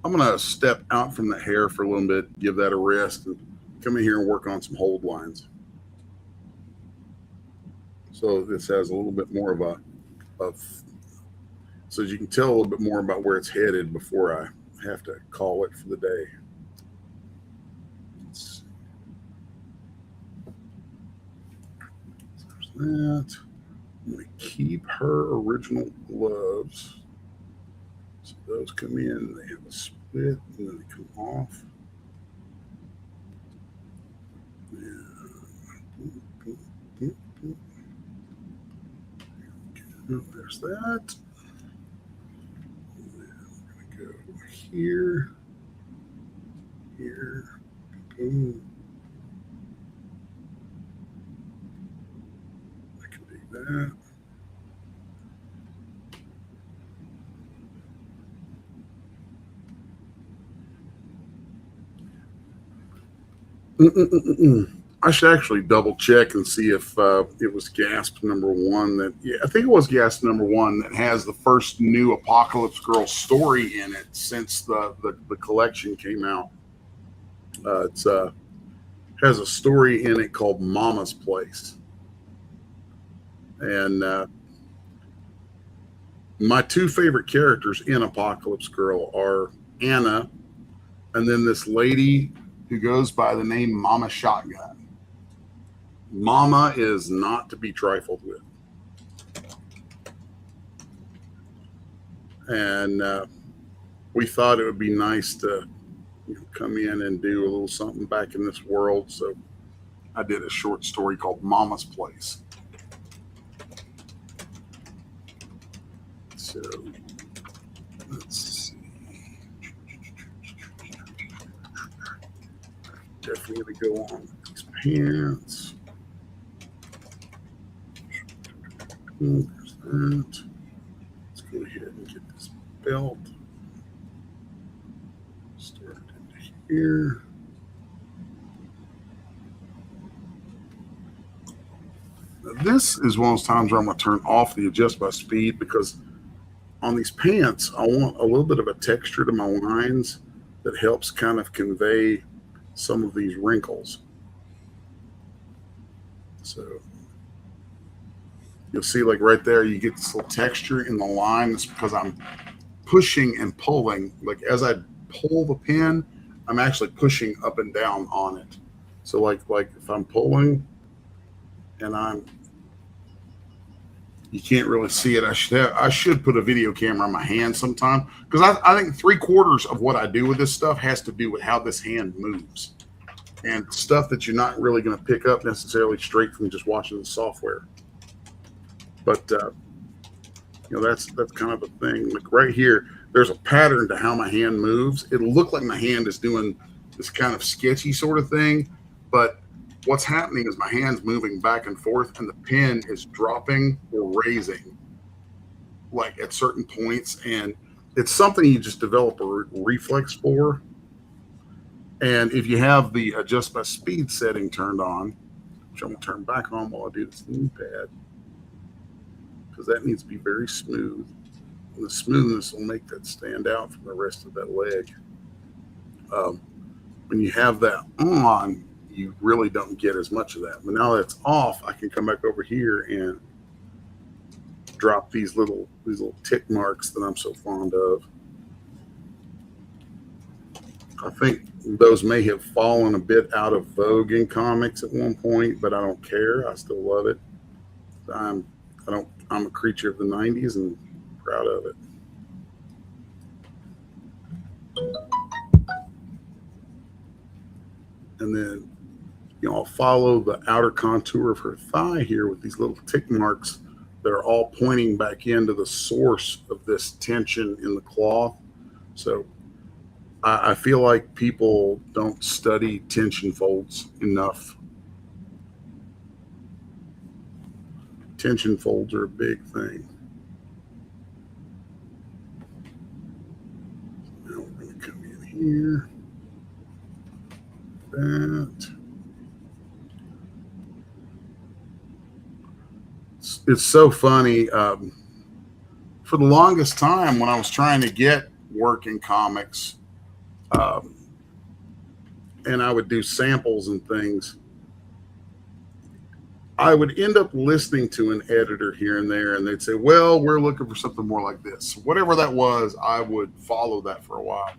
I'm gonna step out from the hair for a little bit, give that a rest, and come in here and work on some hold lines. So this has a little bit more of so you can tell a little bit more about where it's headed before I have to call it for the day. There's that. I'm going to keep her original gloves. So those come in, they have a split, and then they come off. There's that. And we're going to go here, here, boom. I can do that. I should actually double check and see if it was gasp number one. I think it was gasp number one that has the first new Apocalypse Girl story in it since the collection came out. It has a story in it called Mama's Place. And my two favorite characters in Apocalypse Girl are Anna and then this lady who goes by the name Mama Shotgun. Mama is not to be trifled with. And we thought it would be nice to come in and do a little something back in this world. So I did a short story called Mama's Place. So let's see. Definitely going to go on these pants. There's that. Let's go ahead and get this belt started into here. Now this is one of those times where I'm going to turn off the adjust by speed because on these pants, I want a little bit of a texture to my lines that helps kind of convey some of these wrinkles. So you'll see like right there, you get this little texture in the line. It's because I'm pushing and pulling. Like as I pull the pen, I'm actually pushing up and down on it. So like if I'm pulling and you can't really see it. I should put a video camera on my hand sometime because I think 3/4 of what I do with this stuff has to do with how this hand moves and stuff that you're not really going to pick up necessarily straight from just watching the software. But that's kind of a thing. Like right here, there's a pattern to how my hand moves. It'll look like my hand is doing this kind of sketchy sort of thing, but what's happening is my hand's moving back and forth and the pen is dropping or raising like at certain points. And it's something you just develop a reflex for. And if you have the adjust by speed setting turned on, which I'm going to turn back on while I do this knee pad, because that needs to be very smooth. And the smoothness will make that stand out from the rest of that leg. When you have that on, you really don't get as much of that. But now that it's off, I can come back over here and drop these little tick marks that I'm so fond of. I think those may have fallen a bit out of vogue in comics at one point, but I don't care. I still love it. I'm a creature of the 90s and proud of it. And then, I'll follow the outer contour of her thigh here with these little tick marks that are all pointing back into the source of this tension in the cloth. So I feel like people don't study tension folds enough. Tension folds are a big thing. Now we're going to come in here. That. It's so funny. For the longest time, when I was trying to get work in comics, and I would do samples and things, I would end up listening to an editor here and there, and they'd say, well, we're looking for something more like this. Whatever that was, I would follow that for a while.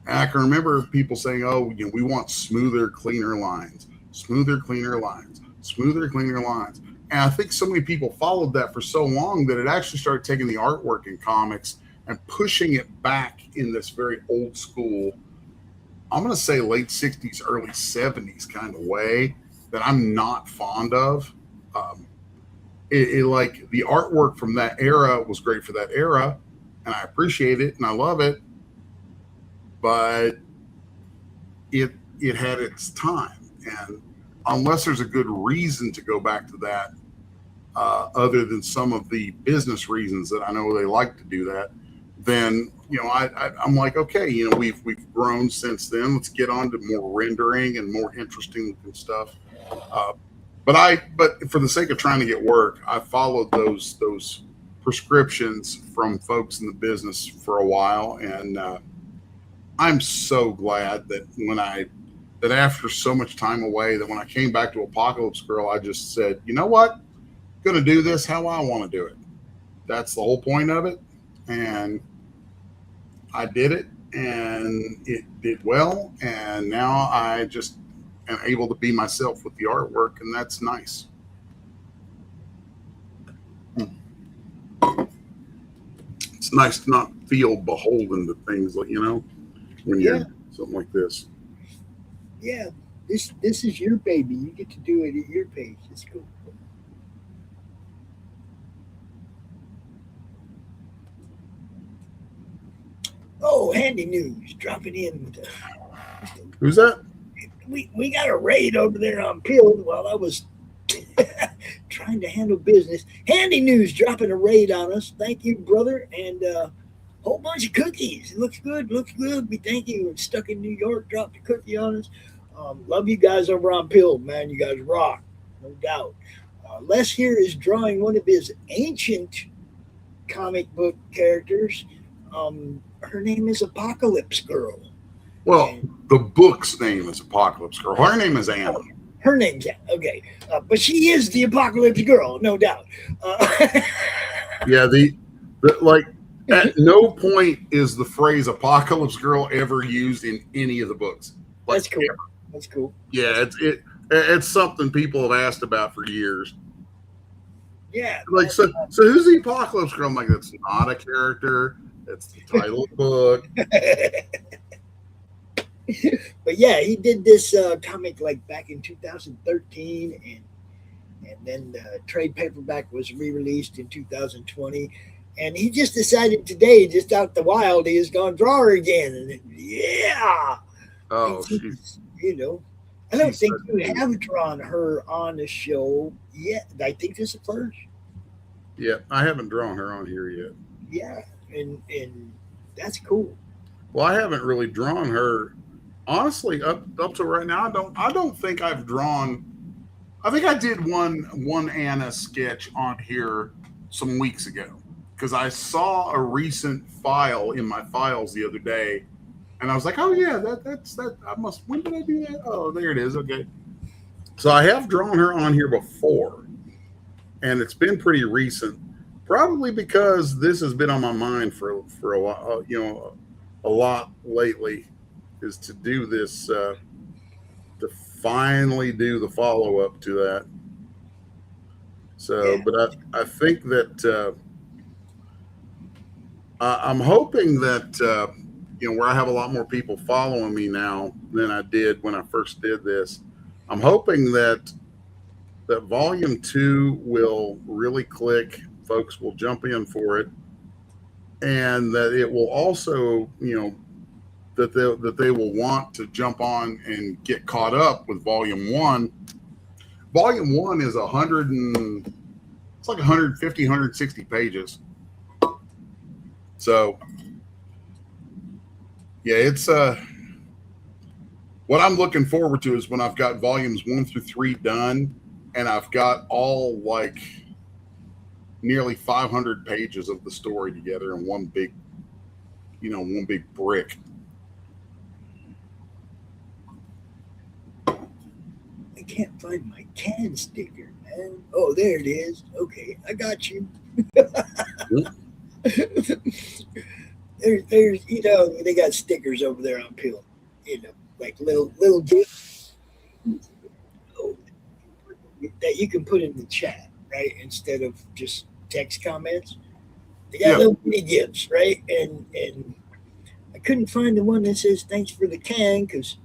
And I can remember people saying, oh, we want smoother, cleaner lines, smoother, cleaner lines, smoother, cleaner lines. And I think so many people followed that for so long that it actually started taking the artwork in comics and pushing it back in this very old school, I'm going to say late 60s, early 70s kind of way that I'm not fond of. Like the artwork from that era was great for that era, and I appreciate it and I love it, but it had its time. And unless there's a good reason to go back to that, other than some of the business reasons that I know they like to do that, then I'm like, okay, we've grown since then. Let's get on to more rendering and more interesting looking stuff. But for the sake of trying to get work, I followed those prescriptions from folks in the business for a while, and I'm so glad that that after so much time away, that when I came back to Apocalypse Girl, I just said, you know what, I'm gonna do this how I want to do it. That's the whole point of it, and I did it, and it did well, and now I just am able to be myself with the artwork, and that's nice. It's nice to not feel beholden to things like, when you're something like this. Yeah, this is your baby. You get to do it at your pace. It's cool. Oh, handy news dropping in. Who's that? We got a raid over there on Pilled while I was trying to handle business. Handy news dropping a raid on us. Thank you, brother, and whole bunch of cookies. It looks good. We thank you. Stuck in New York, dropped a cookie on us. Love you guys over on Pilled, man. You guys rock, no doubt. Les here is drawing one of his ancient comic book characters. Her name is Apocalypse Girl. Well, the book's name is Apocalypse Girl. Her name is Anna. Her name's Anna. Okay, but she is the Apocalypse Girl, no doubt. Yeah, at no point is the phrase Apocalypse Girl ever used in any of the books. That's cool. Ever. That's cool. Yeah, it's something people have asked about for years. Yeah. So who's the Apocalypse Girl? I'm like, that's not a character. That's the title of the book. But yeah, he did this comic like back in 2013, and then the trade paperback was re-released in 2020. And he just decided today, just out the wild, he is going to draw her again. And yeah. Oh, I don't think you have drawn her on the show yet. I think this is the first. Yeah, I haven't drawn her on here yet. Yeah, and that's cool. Well, I haven't really drawn her. Honestly, up to right now, I don't think I've drawn. I think I did one Anna sketch on here some weeks ago, because I saw a recent file in my files the other day And I was like, oh yeah, that's that. When did I do that? Oh, there it is. Okay. So I have drawn her on here before, and it's been pretty recent. Probably because this has been on my mind for a while, a lot lately, is to do this, to finally do the follow up to that. So, Yeah. but I think that I'm hoping that where I have a lot more people following me now than I did when I first did this. I'm hoping that volume 2 will really click. Folks will jump in for it, and that it will also, that they will want to jump on and get caught up with volume 1. Volume 1 is it's like 150, 160 pages. So yeah, it's what I'm looking forward to is when I've got volumes 1 through 3 done, and I've got all like nearly 500 pages of the story together in one big brick. I can't find my can sticker, man. Oh, there it is. Okay, I got you. There's they got stickers over there on Pill, like little gifts that you can put in the chat, right? Instead of just text comments. They got little mini gifts, right? And I couldn't find the one that says thanks for the can because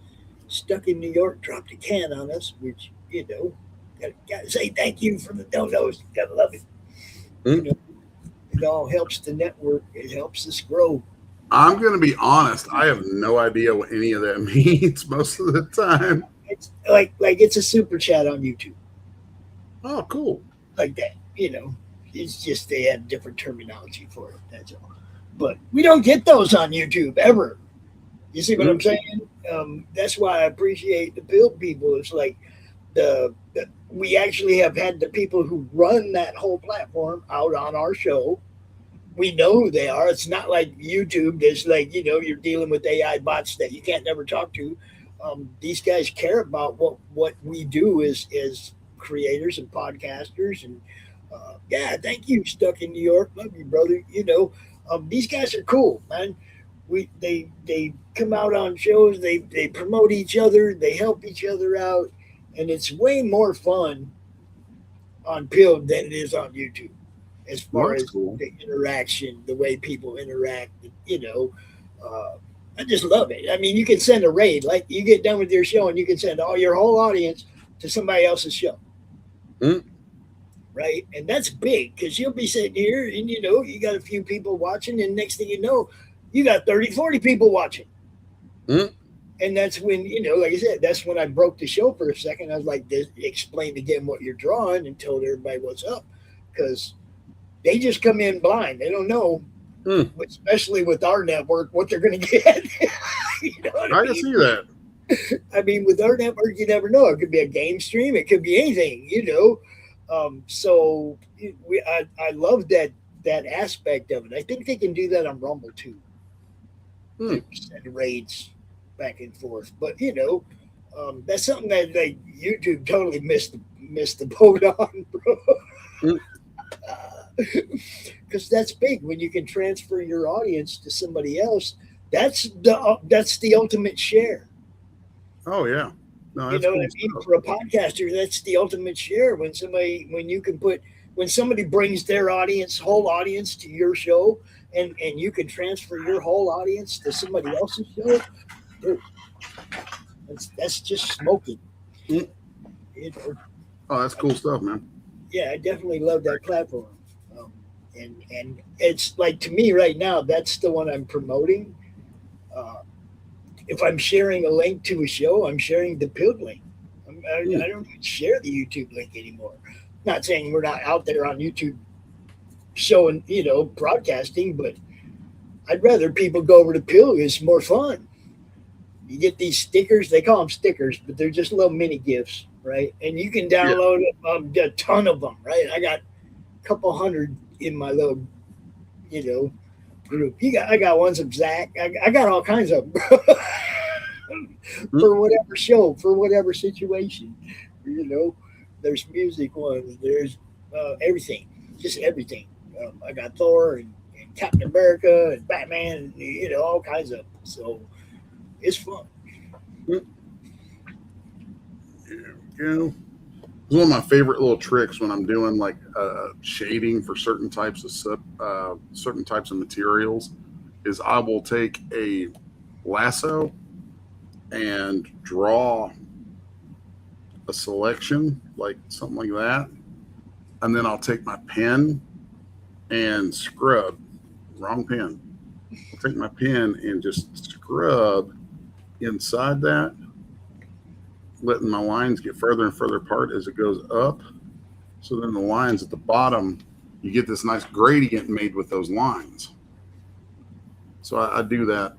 Stuck in New York dropped a can on us, which gotta say thank you for the donos. Gotta love it. It all helps the network. It helps us grow. I'm going to be honest. I have no idea what any of that means most of the time. It's like it's a super chat on YouTube. Oh, cool. Like that, It's just they have different terminology for it. That's all. But we don't get those on YouTube ever. You see what I'm saying? That's why I appreciate the build people. It's like we actually have had the people who run that whole platform out on our show. We know who they are. It's not like YouTube. There's like, you're dealing with AI bots that you can't never talk to. These guys care about what we do as creators and podcasters. And yeah, thank you, Stuck in New York. Love you, brother. These guys are cool, man. They come out on shows. They promote each other. They help each other out. And it's way more fun on Pill than it is on YouTube. As far as cool. The interaction, the way people interact, I just love it. I mean, you can send a raid, like you get done with your show and you can send all your whole audience to somebody else's show. Right? And that's big because you'll be sitting here and, you got a few people watching and next thing you know, you got 30, 40 people watching. And that's when, like I said, that's when I broke the show for a second. I was like, explain again what you're drawing and told everybody what's up because they just come in blind. They don't know, especially with our network, what they're going to get. I can see that. I mean, with our network, you never know. It could be a game stream. It could be anything, So I love that aspect of it. I think they can do that on Rumble too. Send raids back and forth, but that's something that like YouTube totally missed the boat on, bro. Because that's big when you can transfer your audience to somebody else. That's the ultimate share. Oh yeah, no, that's what I mean. For a podcaster, that's the ultimate share. When somebody brings their whole audience to your show, and you can transfer your whole audience to somebody else's show. Dude, that's just smoking. Oh, that's cool stuff, man. Yeah, I definitely love that platform. And it's like, to me right now, that's the one I'm promoting. If I'm sharing a link to a show, I'm sharing the Pill link. I don't even share the YouTube link anymore. Not saying we're not out there on YouTube showing, broadcasting, but I'd rather people go over to Pill. It's more fun. You get these stickers. They call them stickers, but they're just little mini gifts, right? And you can download a ton of them, right? I got a couple hundred in my little, I got ones of Zach. I got all kinds of them. For whatever show, for whatever situation. There's music ones, there's everything, just everything. I got Thor and Captain America and Batman, and, all kinds of them. So it's fun. It's one of my favorite little tricks when I'm doing like shading for certain types of materials is I will take a lasso and draw a selection, like something like that, and then I'll take my pen and scrub. Wrong pen. I'll take my pen and just scrub inside that, letting my lines get further and further apart as it goes up. So then the lines at the bottom, you get this nice gradient made with those lines. So I do that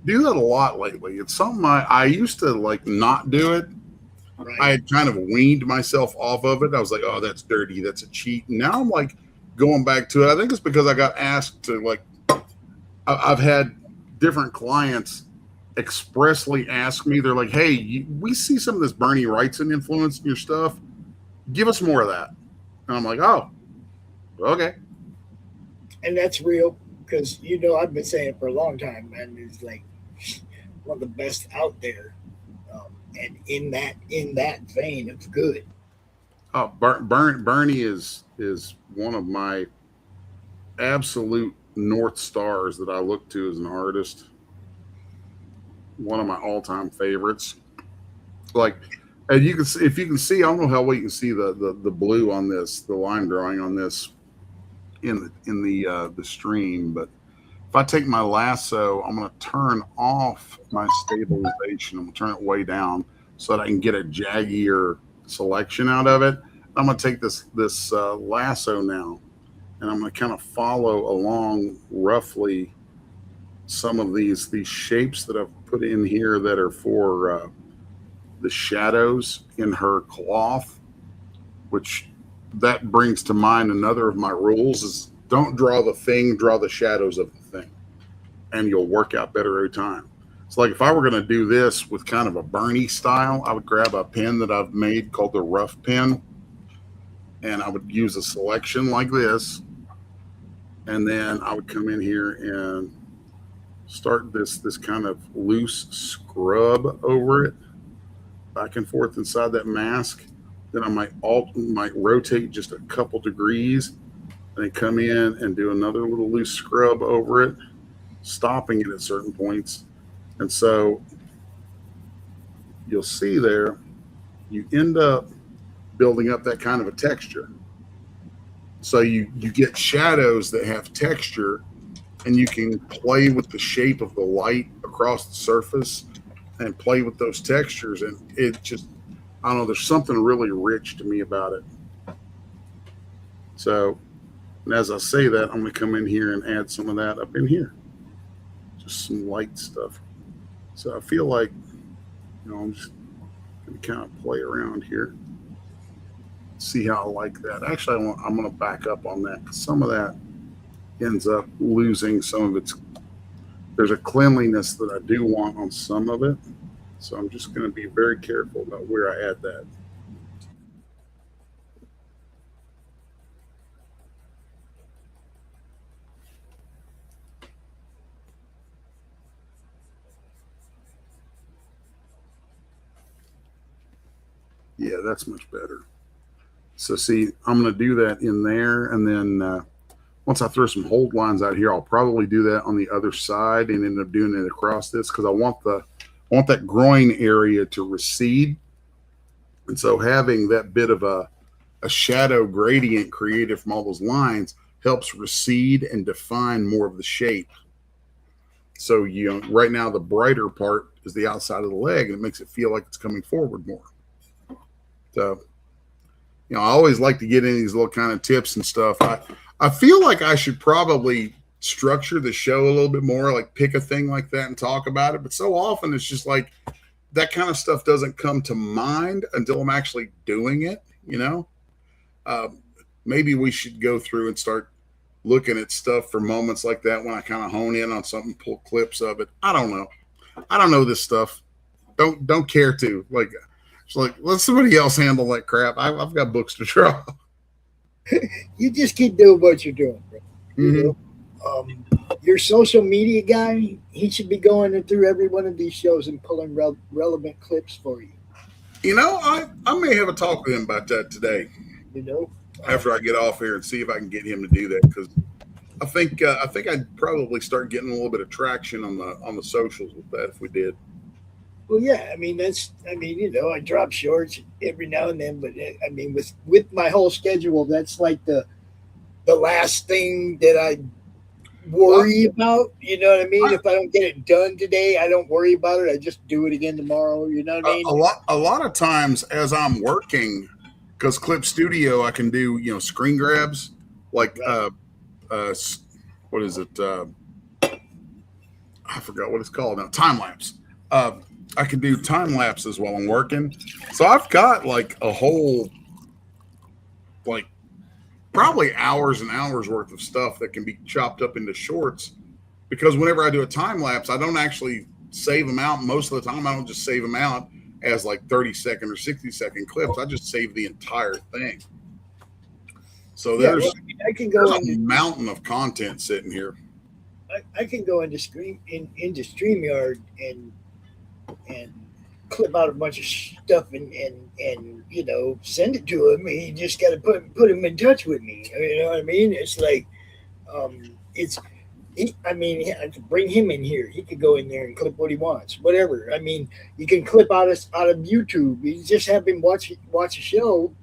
a lot lately. It's something I used to like not do it. Right. I had kind of weaned myself off of it. I was like, oh, that's dirty. That's a cheat. Now I'm like going back to it. I think it's because I got asked to, like, I've had different clients expressly ask me, they're like, hey, we see some of this Bernie Wrightson influence in your stuff. Give us more of that. And I'm like, oh, okay. And that's real because, I've been saying it for a long time, man. It's like one of the best out there. And in that vein of good. Oh, Bernie is one of my absolute North Stars that I look to as an artist. One of my all-time favorites. Like, and you can see, if you can see, I don't know how well you can see the blue on this, the line drawing on this in the stream, but if I take my lasso, I'm going to turn off my stabilization. I'm going to turn it way down so that I can get a jaggier selection out of it. I'm going to take this lasso now, and I'm going to kind of follow along roughly some of these shapes that I've put in here that are for the shadows in her cloth, which that brings to mind another of my rules is don't draw the thing, draw the shadows of the thing, and you'll work out better every time. So like if I were going to do this with kind of a Bernie style, I would grab a pen that I've made called the rough pen, and I would use a selection like this, and then I would come in here and start this kind of loose scrub over it, back and forth inside that mask. Then I might rotate just a couple degrees, and then come in and do another little loose scrub over it, stopping it at certain points. And so you'll see there, you end up building up that kind of a texture. So you get shadows that have texture, and you can play with the shape of the light across the surface and play with those textures. And it just, I don't know, there's something really rich to me about it. So, and as I say that, I'm going to come in here and add some of that up in here. Just some light stuff. So I feel like, I'm just going to kind of play around here. See how I like that. Actually, I'm going to back up on that because some of that ends up losing some of its, there's a cleanliness that I do want on some of it. So I'm just going to be very careful about where I add that. Yeah, that's much better. So see, I'm going to do that in there. And then once I throw some hold lines out here, I'll probably do that on the other side and end up doing it across this because I want that groin area to recede. And so having that bit of a shadow gradient created from all those lines helps recede and define more of the shape. So, right now the brighter part is the outside of the leg, and it makes it feel like it's coming forward more. So, I always like to get in these little kind of tips and stuff. I feel like I should probably structure the show a little bit more, like pick a thing like that and talk about it. But so often it's just like that kind of stuff doesn't come to mind until I'm actually doing it, Maybe we should go through and start looking at stuff for moments like that when I kind of hone in on something, pull clips of it. I don't know. I don't know this stuff. Don't care to. Like, it's like, let somebody else handle that crap. I've got books to draw. You just keep doing what you're doing, bro. You Mhm. know? Your social media guy, he should be going through every one of these shows and pulling relevant clips for you. You know, I may have a talk with him about that today You know, after I get off here and see if I can get him to do that, because I think I'd probably start getting a little bit of traction on the socials with that if we did. well, yeah. I mean, I drop shorts every now and then, but I mean, with my whole schedule, that's like the last thing that I worry about. You know what I mean? If I don't get it done today, I don't worry about it. I just do it again tomorrow. You know what I mean? A lot of times as I'm working, because Clip Studio I can do screen grabs like Right. what is it? I forgot what it's called now. Time lapse. I can do time lapses while I'm working, so I've got like a whole like probably hours and hours worth of stuff that can be chopped up into shorts. Because whenever I do a time lapse, I don't actually save them out. Most of the time, I don't just save them out as like 30-second or 60-second clips. I just save the entire thing. So Yeah. there's Well, I mean, I can there's go a into mountain of content sitting here. I can go into into StreamYard and clip out a bunch of stuff and send it to him. He just got to put him in touch with me. You know what I mean? It's like it's. I mean, I could bring him in here. He could go in there and clip what he wants, whatever. I mean, you can clip out of YouTube. You just have him watch a show,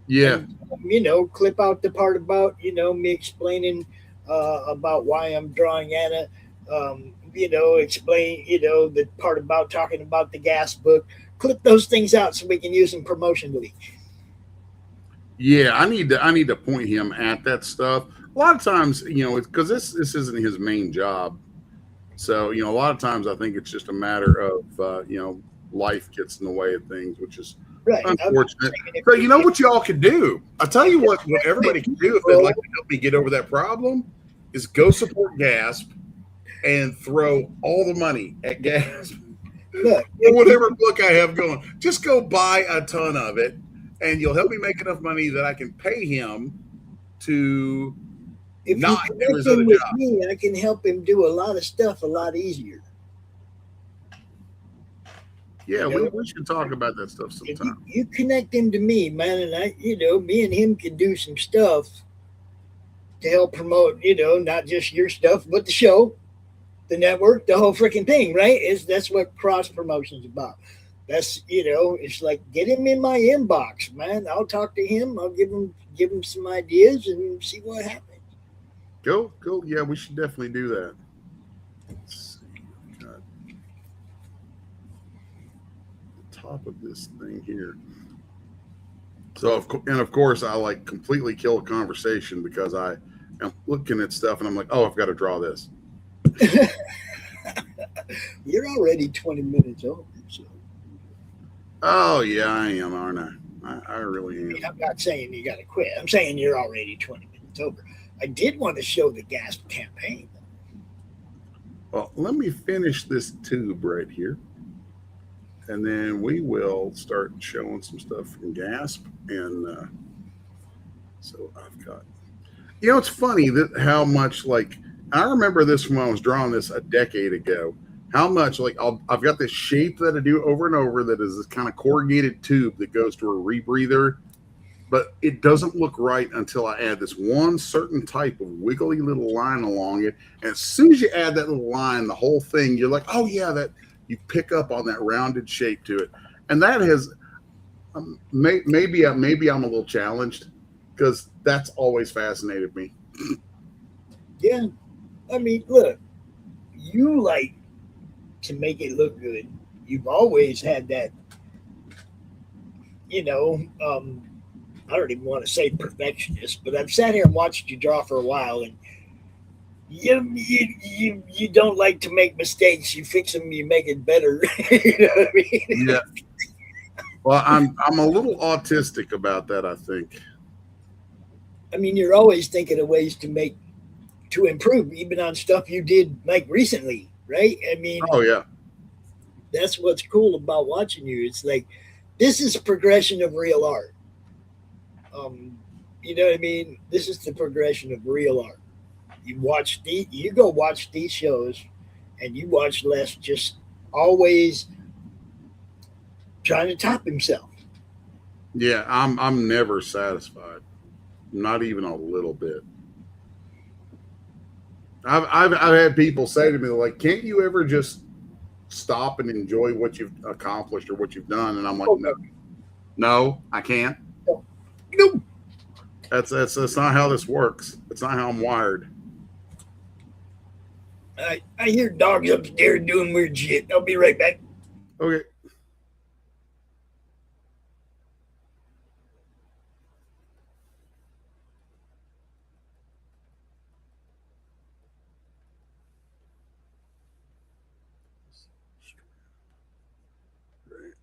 Yeah, and clip out the part about me explaining about why I'm drawing Anna. Explain the part about talking about the gas book. Clip those things out so we can use them promotionally. yeah. I need to point him at that stuff. A lot of times, because this isn't his main job. So, a lot of times I think it's just a matter of, life gets in the way of things, which is Right. I'm not unfortunate. saying if So, you know if what y'all could do? I'll tell you what everybody can do if they'd bro, like to help me get over that problem is go support Gasp and throw all the money at Gasp look, or whatever book I have going. Just go buy a ton of it, and you'll help me make enough money that I can pay him to if you not do connect his other him with job. me, I can help him do a lot of stuff a lot easier. Yeah, You we, know, we should talk about that stuff if sometime. you connect him to me, man, and me and him can do some stuff to help promote, not just your stuff, but the show, the network, the whole freaking thing, right? That's what cross promotion's about. That's it's like get him in my inbox, man. I'll talk to him. I'll give him some ideas and see what happens. Go. Yeah, we should definitely do that. Let's see. Got the top of this thing here. So, of course, I like completely kill a conversation because I am looking at stuff and I'm like, oh, I've got to draw this. You're already 20 minutes over, so Oh, yeah, I am, aren't I? I really am. I'm not saying you got to quit. I'm saying you're already 20 minutes over. I did want to show the gas campaign. Well, let me finish this tube right here. And then we will start showing some stuff from Gasp. And so I've got, it's funny that how much I remember this when I was drawing this a decade ago. How much I've got this shape that I do over and over that is this kind of corrugated tube that goes to a rebreather, but it doesn't look right until I add this one certain type of wiggly little line along it. And as soon as you add that little line, the whole thing, you're like, oh yeah, that you pick up on that rounded shape to it. And that has maybe I'm a little challenged because that's always fascinated me. Yeah, I mean, look, you like to make it look good. You've always had that, I don't even want to say perfectionist, but I've sat here and watched you draw for a while, and you don't like to make mistakes. You fix them, you make it better. You know what I mean? Yeah. Well, I'm a little autistic about that, I think. I mean, you're always thinking of ways to make to improve, even on stuff you did like recently, right? I mean, Oh yeah. that's what's cool about watching you. It's like this is progression of real art. Um, you know what I mean? This is the progression of real art. You go watch these shows, and you watch Les just always trying to top himself. Yeah, I'm never satisfied. Not even a little bit. I've had people say to me like, "Can't you ever just stop and enjoy what you've accomplished or what you've done?" And I'm like, Oh, "No, no, I can't. no, no. That's not how this works. It's not how I'm wired." I hear dogs upstairs doing weird shit. I'll be right back. Okay. Right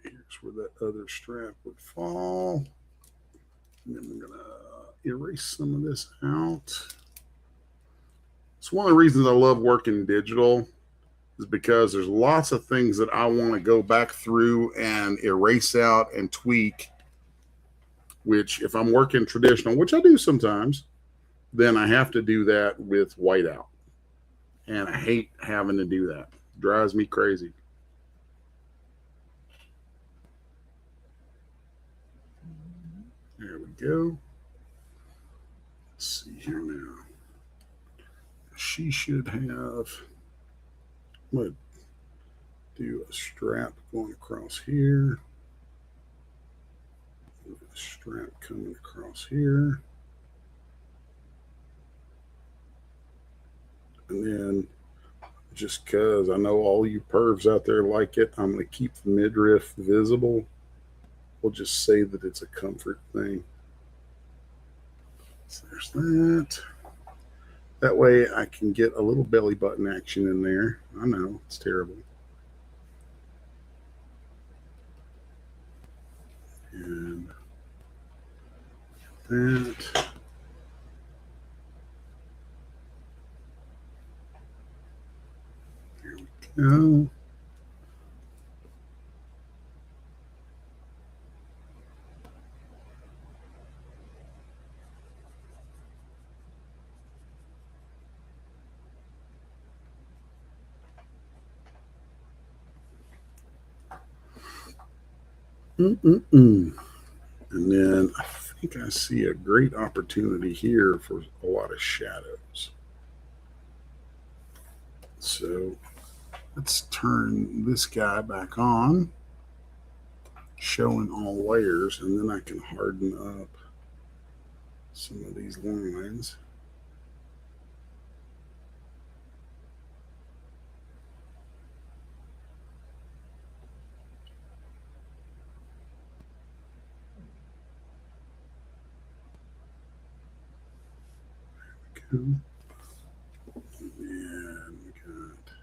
here's where that other strap would fall. And then we're gonna erase some of this out. It's one of the reasons I love working digital is because there's lots of things that I want to go back through and erase out and tweak, which if I'm working traditional, which I do sometimes, then I have to do that with whiteout. And I hate having to do that. It drives me crazy. There we go. Let's see here now. She should have, I'm going to do a strap going across here. A strap coming across here. And then just because I know all you pervs out there like it, I'm going to keep the midriff visible. We'll just say that it's a comfort thing. So there's that. That way I can get a little belly button action in there. I know, it's terrible. And that. Here we go. And then I think I see a great opportunity here for a lot of shadows. So let's turn this guy back on, showing all layers, and then I can harden up some of these lines. And we got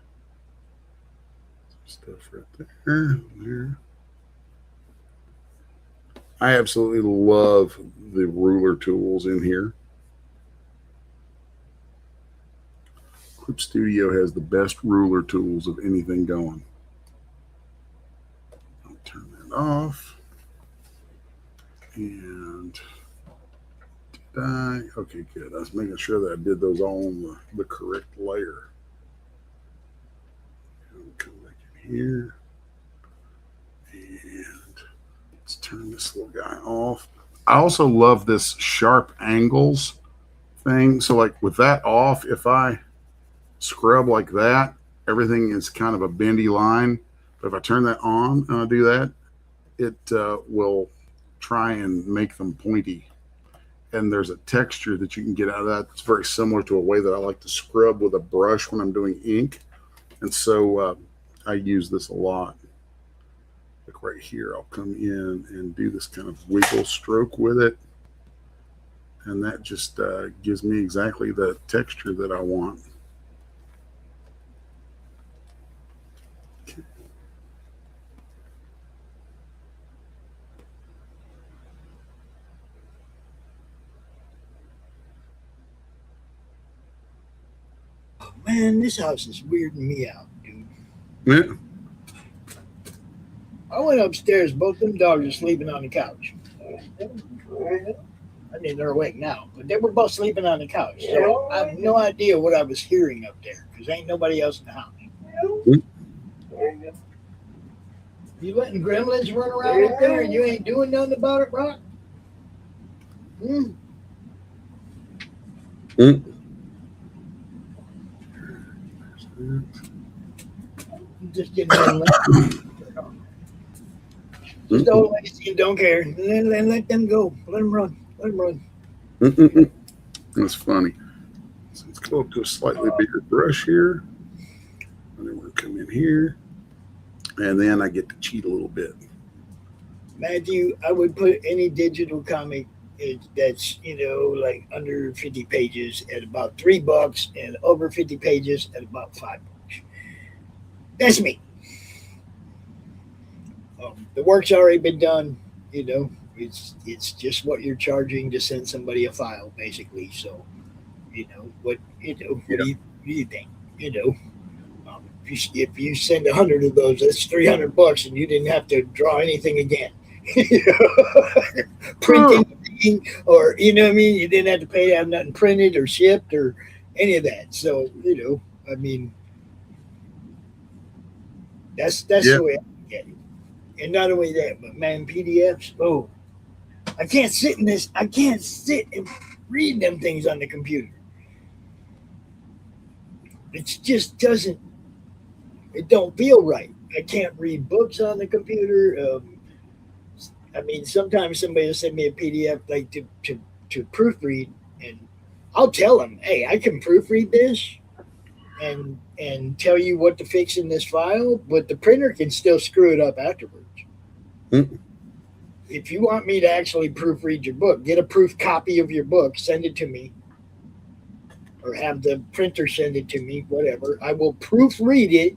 some stuff right there. I absolutely love the ruler tools in here. Clip Studio has the best ruler tools of anything going. I'll turn that off. And okay, good. I was making sure that I did those all on the correct layer. Come back in here. And let's turn this little guy off. I also love this sharp angles thing. So like with that off, if I scrub like that, everything is kind of a bendy line. But if I turn that on and I do that, it will try and make them pointy. And there's a texture that you can get out of that. It's very similar to a way that I like to scrub with a brush when I'm doing ink. And so I use this a lot. Like right here, I'll come in and do this kind of wiggle stroke with it. And that just gives me exactly the texture that I want. Okay. man, this house is weirding me out, dude. Yeah. I went upstairs. Both them dogs are sleeping on the couch. I mean, they're awake now, but they were both sleeping on the couch. So I have no idea what I was hearing up there because ain't nobody else in the house. You letting gremlins run around up there and you ain't doing nothing about it, Brock? Hmm. Mm. Just getting them. Just old lazy and don't care. Let them go. Let them run. Let them run. Mm-mm-mm. That's funny. So let's go up to a slightly bigger brush here. And then we're going to come in here. And then I get to cheat a little bit. Matthew, I would put any digital comic that's, like under 50 pages at about $3 and over 50 pages at about $5. That's me. The work's already been done. It's just what you're charging to send somebody a file, basically. So, what do you think? If you send 100 of those, that's $300, and you didn't have to draw anything again. Print anything, or what I mean, you didn't have to pay to have nothing printed or shipped or any of that. So I mean, that's the way I get it. And not only that, but man, PDFs. Oh, I can't sit and read them things on the computer. It just doesn't. It don't feel right. I can't read books on the computer. I mean, sometimes somebody will send me a PDF like to proofread, and I'll tell them, "Hey, I can proofread this, and tell you what to fix in this file, but the printer can still screw it up afterwards." Mm-hmm. If you want me to actually proofread your book, get a proof copy of your book, send it to me, or have the printer send it to me, whatever. I will proofread it.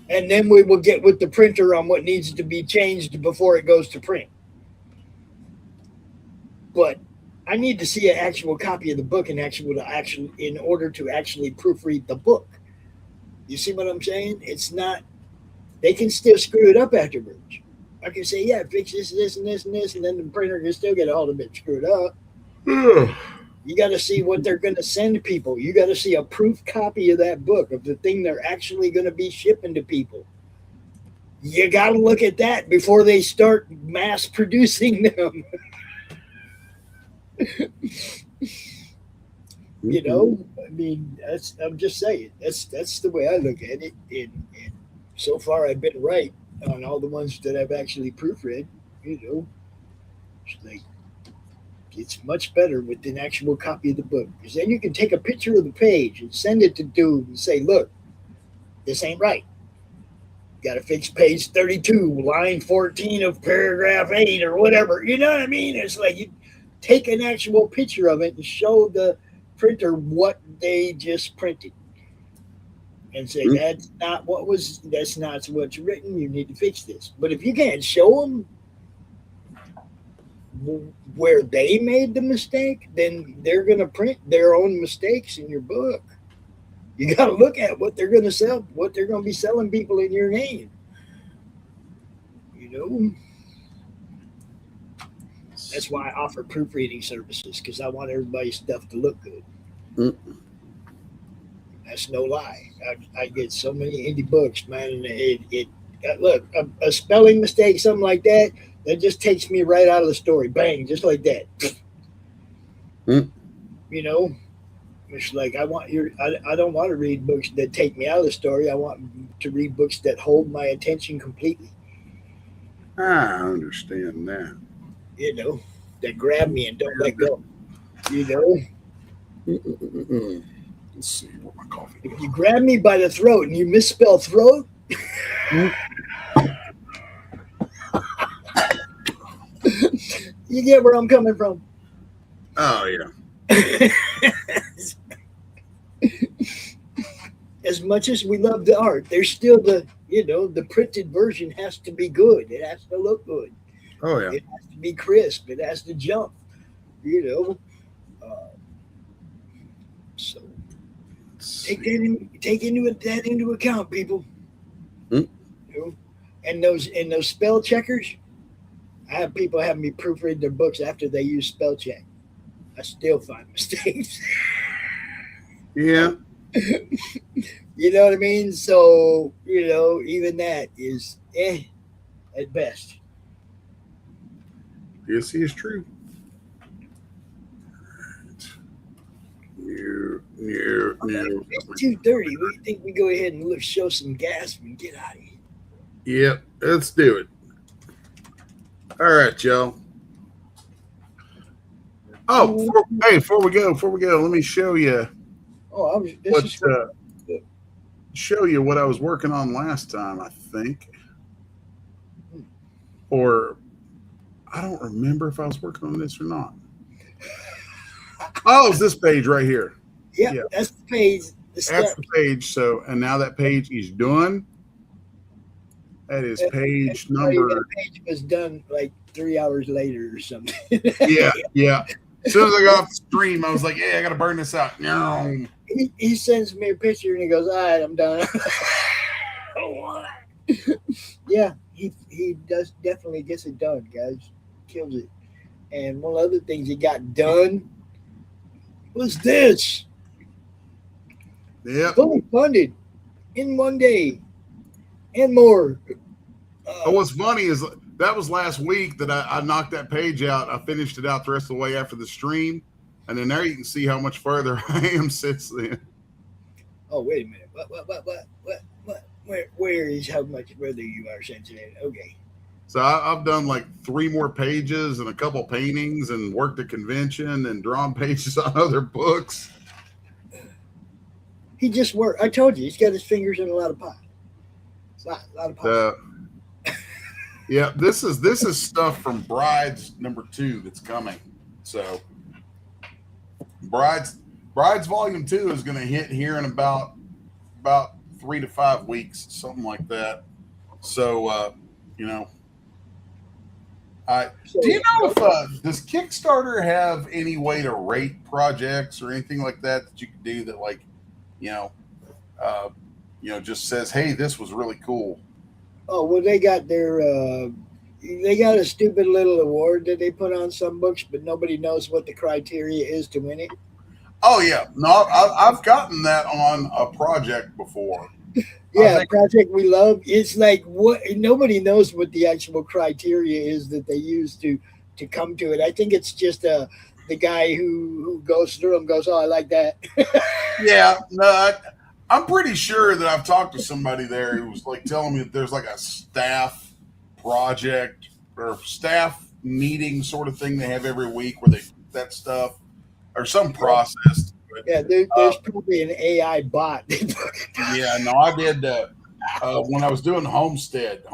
And then we will get with the printer on what needs to be changed before it goes to print. But I need to see an actual copy of the book in order to actually proofread the book. You see what I'm saying? It's not. They can still screw it up afterwards. I can say, yeah, fix this, this, and this, and this, and then the printer can still get a hold of it screwed up. You got to see what they're going to send people. You got to see a proof copy of that book, of the thing they're actually going to be shipping to people. You got to look at that before they start mass producing them. I mean, I'm just saying, that's the way I look at it. And so far, I've been right on all the ones that I've actually proofread. It's like, it's much better with an actual copy of the book, because then you can take a picture of the page and send it to dude and say, look, this ain't right. Got to fix page 32, line 14 of paragraph 8 or whatever. You know what I mean? It's like you take an actual picture of it and show the printer what they just printed and say, that's not what's written. You need to fix this. But if you can't show them where they made the mistake, then they're going to print their own mistakes in your book. You got to look at what they're going to sell, what they're going to be selling people in your name. That's why I offer proofreading services, because I want everybody's stuff to look good. Mm-hmm. That's no lie. I get so many indie books, man, and look, a spelling mistake, something like that, that just takes me right out of the story. Bang, just like that. It's like I don't want to read books that take me out of the story. I want to read books that hold my attention completely. I understand that. That grab me and don't let go. Let's see what my coffee. If you grab me by the throat and you misspell throat, you get where I'm coming from. Oh yeah. As much as we love the art, there's still the printed version has to be good. It has to look good. Oh yeah. It has to be crisp. It has to jump. So let's Take that into account, people. Hmm. You know? And those spell checkers, I have people having me proofread their books after they use spell check. I still find mistakes. Yeah. You know what I mean? So, even that is at best. Yes, he is true. No. It's 2:30. What do you think we go ahead and show some gas and get out of here? Yep, let's do it. All right, y'all. Oh, before we go, let me show you. Show you what I was working on last time, I think. Or I don't remember if I was working on this or not. Oh, it's this page right here. Yeah, that's the page. That's the page. So, and now that page is done. That is page number. That page was done like 3 hours later or something. Yeah. As soon as I got off the stream, I was like, "Yeah, I got to burn this out." No. He sends me a picture and he goes, "All right, I'm done." Yeah, he does definitely gets it done, guys. Kills it. And one of the things he got done was this. Yeah. Fully funded in one day and more. What's funny is that was last week that I knocked that page out. I finished it out the rest of the way after the stream. And then there you can see how much further I am since then. Oh, wait a minute. What? Where is how much further you are since then? Okay. So I've done like 3 more pages and a couple paintings and worked at convention and drawn pages on other books. He just worked. I told you, he's got his fingers in a lot of pie. It's a lot of pie. Yeah, this is stuff from Brides #2 that's coming. So Brides Volume 2 is going to hit here in about 3 to 5 weeks, something like that. So do you know if does Kickstarter have any way to rate projects or anything like that you can do that, like, just says, "Hey, this was really cool"? Oh, well, they got a stupid little award that they put on some books, but nobody knows what the criteria is to win it. Oh yeah, no, I've gotten that on a project before. Yeah, Project We Love. It's like what nobody knows what the actual criteria is that they use to come to it. I think it's just the guy who goes through them goes, "Oh, I like that." Yeah, no, I'm pretty sure that I've talked to somebody there who was like telling me that there's like a staff project or staff meeting sort of thing they have every week where they that stuff or some process. Yeah, there's probably an AI bot. Yeah, no, I did. When I was doing Homestead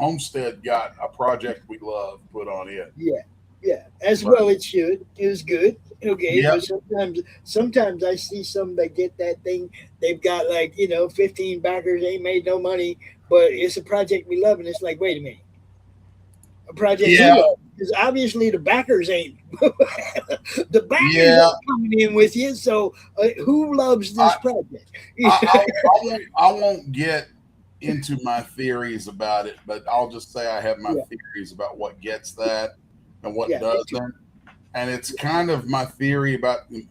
got a Project We Love put on it. Yeah, as well it should. It was good. Okay, yep. But sometimes I see some that get that thing. They've got 15 backers, ain't made no money, but it's a Project We Love, and it's like, wait a minute, a Project We Love, because obviously the backers ain't. The backers are coming in with you. So who loves this project? I won't get into my theories about it, but I'll just say I have my theories about what gets that and what doesn't. And it's kind of my theory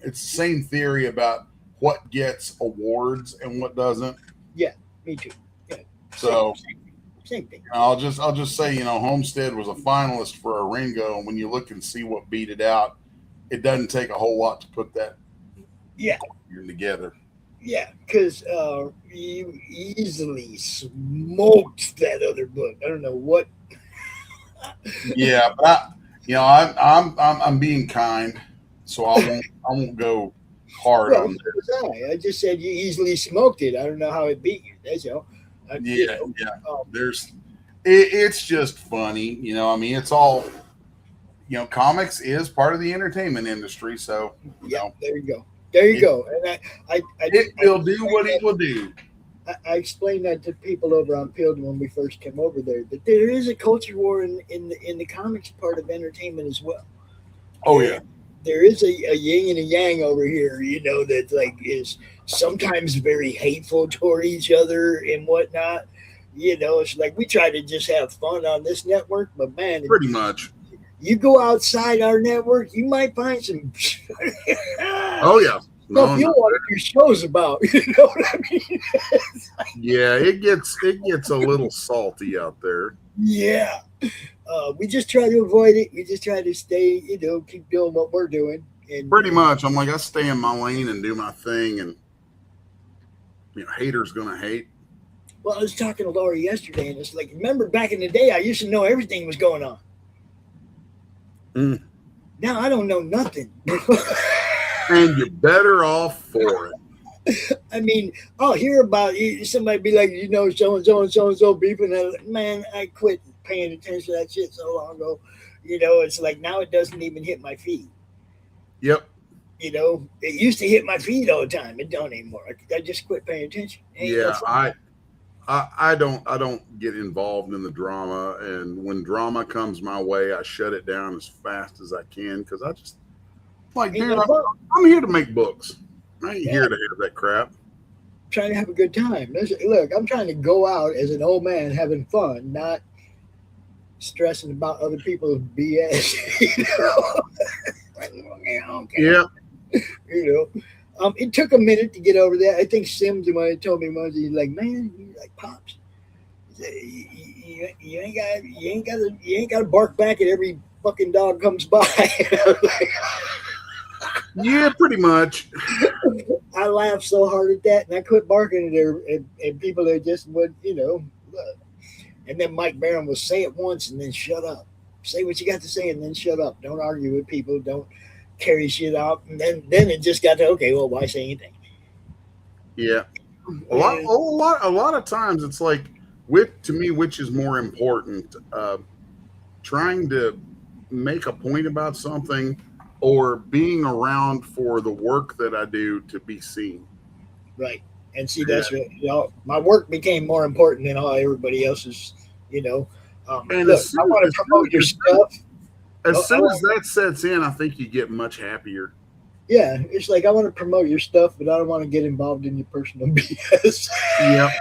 it's the same theory about what gets awards and what doesn't. Yeah, me too. Yeah. So same thing. I'll just say, Homestead was a finalist for a Ringo, and when you look and see what beat it out, it doesn't take a whole lot to put that together. Yeah, because you easily smoked that other book. I don't know what. Yeah, but I'm being kind, so I won't go hard on that. I just said you easily smoked it. I don't know how it beat you. That's all. It's just funny, it's all, comics is part of the entertainment industry, so there you go. And it'll do what it will do. I explained that to people over on Pilled when we first came over there, that there is a culture war in the comics part of entertainment as well. Oh yeah. there is a yin and a yang over here, that like is sometimes very hateful toward each other and whatnot. It's like we try to just have fun on this network, but man, Pretty much. you go outside our network, you might find some. Oh yeah. No, you know what your show's about. You know what I mean? Yeah, it gets a little salty out there. Yeah. We just try to avoid it. We just try to stay, keep doing what we're doing. And Pretty much. I'm like, I stay in my lane and do my thing, and haters gonna hate. Well, I was talking to Laura yesterday, and it's like, remember back in the day, I used to know everything was going on. Now I don't know nothing. And you're better off for it. I mean, I'll hear about somebody be like, so and so beefing. Man, I quit paying attention to that shit so long ago. It's like now it doesn't even hit my feed. Yep. It used to hit my feed all the time. It don't anymore. I just quit paying attention. Yeah, I don't get involved in the drama, and when drama comes my way, I shut it down as fast as I can because I just dude, I'm here to make books. I ain't here to have that crap. I'm trying to have a good time. Look, I'm trying to go out as an old man having fun, not stressing about other people's BS. Yeah. It took a minute to get over that. I think Sims might have told me once. He's like, man, he's like, Pops, you ain't got to bark back at every fucking dog comes by. Yeah, pretty much. I laughed so hard at that, and I quit barking at people that just would, And then Mike Barron will say it once and then shut up. Say what you got to say and then shut up. Don't argue with people. Don't carry shit out. And then it just got to, okay, well, why say anything? Yeah. A lot of times it's like, to me, which is more important, trying to make a point about something or being around for the work that I do to be seen. Right. And see, that's my work became more important than everybody else's, And look, I want to promote your stuff. As soon as that sets in, I think you get much happier. Yeah, it's like I want to promote your stuff, but I don't want to get involved in your personal BS. Yep.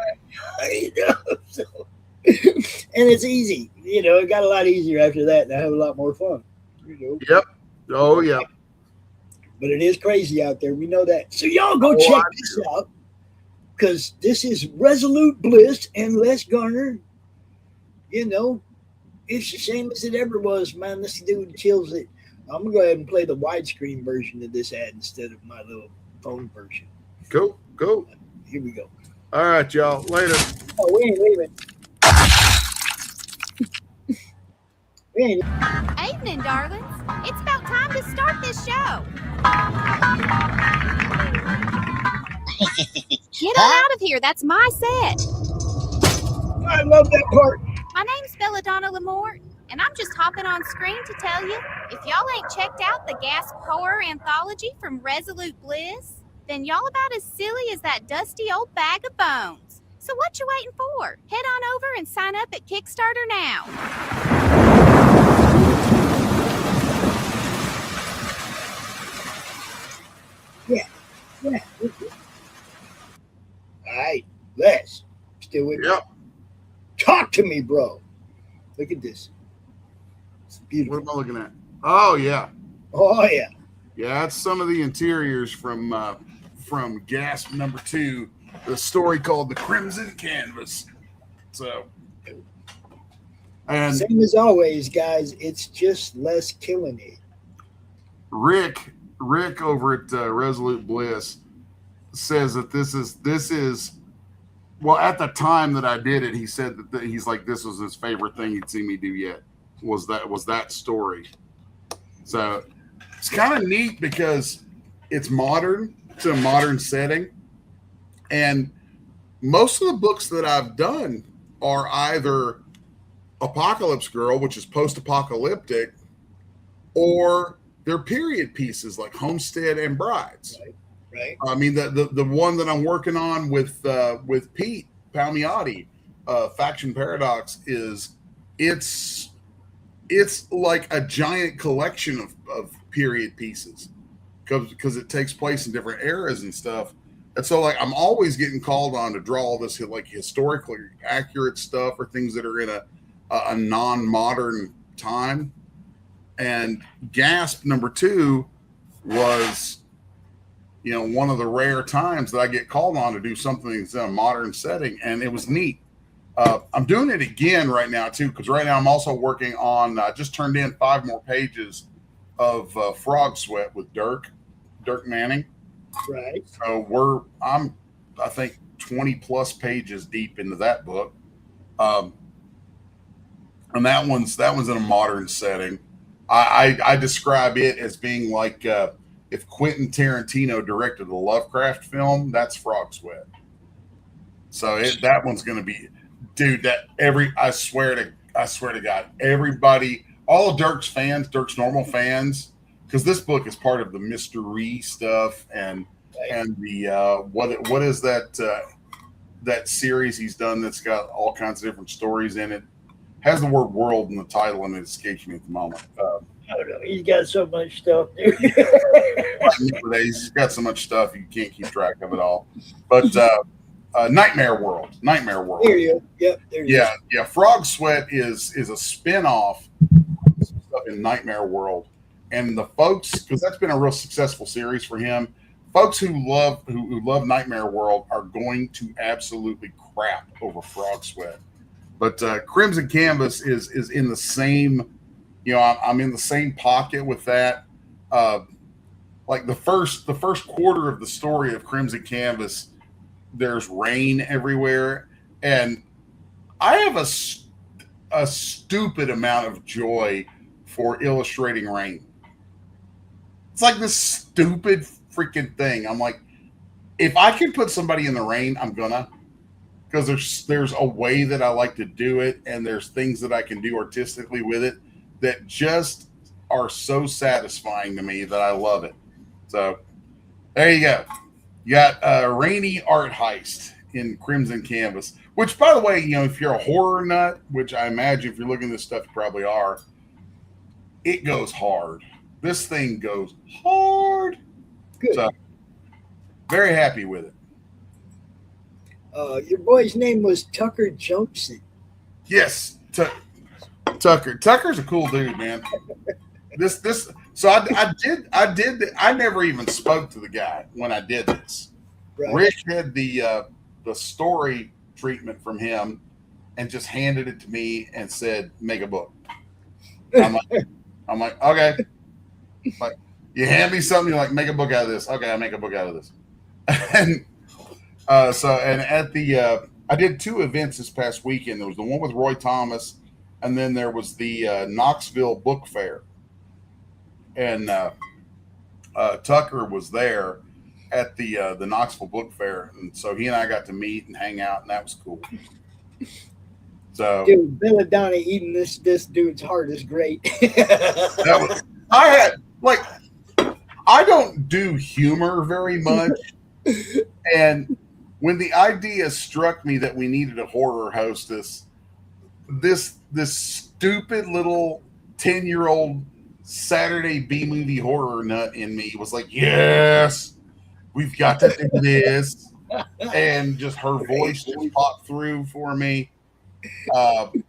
And it's easy. It got a lot easier after that, and I have a lot more fun. Yep. Oh, yeah. But it is crazy out there. We know that. So y'all go check this out, because this is Resolute Bliss and Les Garner. It's the same as it ever was, man. This dude kills it. I'm going to go ahead and play the widescreen version of this ad instead of my little phone version. Go. Here we go. All right, y'all. Later. Oh, wait a minute. Evening, darlings. It's about time to start this show. Get on out of here. That's my set. I love that part. My name's Belladonna Lamore, and I'm just hopping on screen to tell you, if y'all ain't checked out the Gasp Horror Anthology from Resolute Bliss, then y'all about as silly as that dusty old bag of bones. So what you waiting for? Head on over and sign up at Kickstarter now. Yeah. All right, Les, still with me? Yep. Talk to me, bro. Look at this. It's beautiful. What am I looking at? Oh, yeah. Oh, yeah. Yeah, that's some of the interiors from Gasp number 2, the story called The Crimson Canvas. So, and same as always, guys, it's just Les killing it. Rick over at Resolute Bliss says that this is well, at the time that I did it, he said that he's like, this was his favorite thing he'd seen me do yet, was that story. So it's kind of neat because it's modern. It's a modern setting. And most of the books that I've done are either Apocalypse Girl, which is post-apocalyptic, or they're period pieces like Homestead and Brides. Right. I mean, the one that I'm working on with Pete Palmiotti, Faction Paradox, it's like a giant collection of period pieces because it takes place in different eras and stuff. And so like I'm always getting called on to draw all this like historically accurate stuff or things that are in a non-modern time. And Gasp #2 was, you know, one of the rare times that I get called on to do something that's in a modern setting, and it was neat. I'm doing it again right now too, because right now I'm also working on. I just turned in 5 more pages of Frog Sweat with Dirk Manning. Right. So I think 20 plus pages deep into that book, and that one's in a modern setting. I describe it as being like if Quentin Tarantino directed a Lovecraft film, that's Frog Sweat. So that one's going to be, dude. I swear to God, everybody, all of Dirk's fans, Dirk's Normal fans, because this book is part of the mystery stuff and the what is that series he's done that's got all kinds of different stories in it. Has the word world in the title and it escapes me at the moment. I don't know. He's got so much stuff. He's got so much stuff you can't keep track of it all. But Nightmare World. There you go. Yep. There you go. Yeah. Frog Sweat is a spin-off in Nightmare World. And the folks, because that's been a real successful series for him, folks who love Nightmare World are going to absolutely crap over Frog Sweat. But Crimson Canvas is in the same, you know, I'm in the same pocket with that. Like the first quarter of the story of Crimson Canvas, there's rain everywhere, and I have a stupid amount of joy for illustrating rain. It's like this stupid freaking thing. I'm like, if I can put somebody in the rain, I'm gonna. Because there's a way that I like to do it, and there's things that I can do artistically with it that just are so satisfying to me that I love it. So there you go. You got Rainy Art Heist in Crimson Canvas, which, by the way, you know, if you're a horror nut, which I imagine if you're looking at this stuff, you probably are, it goes hard. This thing goes hard. Good. So very happy with it. Your boy's name was Tucker Johnson. Yes, Tucker. Tucker's a cool dude, man. So I never even spoke to the guy when I did this. Right. Rick had the story treatment from him and just handed it to me and said, "Make a book." I'm like, okay. Like, you hand me something, you're like, "Make a book out of this." Okay, I make a book out of this. And at the I did 2 events this past weekend. There was the one with Roy Thomas, and then there was the Knoxville Book Fair. And Tucker was there at the Knoxville Book Fair, and so he and I got to meet and hang out, and that was cool. So, dude, Belladonna eating this dude's heart is great. I don't do humor very much, and when the idea struck me that we needed a horror hostess, this stupid little 10-year-old Saturday B-movie horror nut in me was like, yes, we've got to do this. And just her voice just popped through for me. With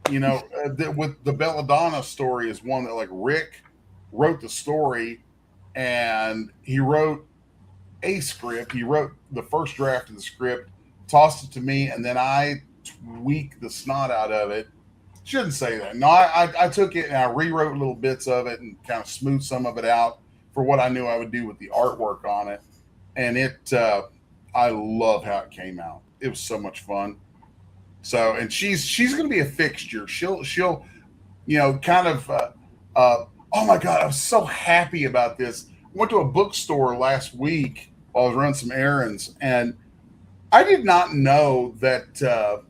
the Belladonna story is one that, like, Rick wrote the story, and he wrote a script. He wrote the first draft of the script, tossed it to me, and then I tweaked the snot out of it. Shouldn't say that. No, I took it and I rewrote little bits of it and kind of smoothed some of it out for what I knew I would do with the artwork on it. And I love how it came out. It was so much fun. So, and she's going to be a fixture. She'll kind of, oh my God, I was so happy about this. I went to a bookstore last week while I was running some errands, and I did not know that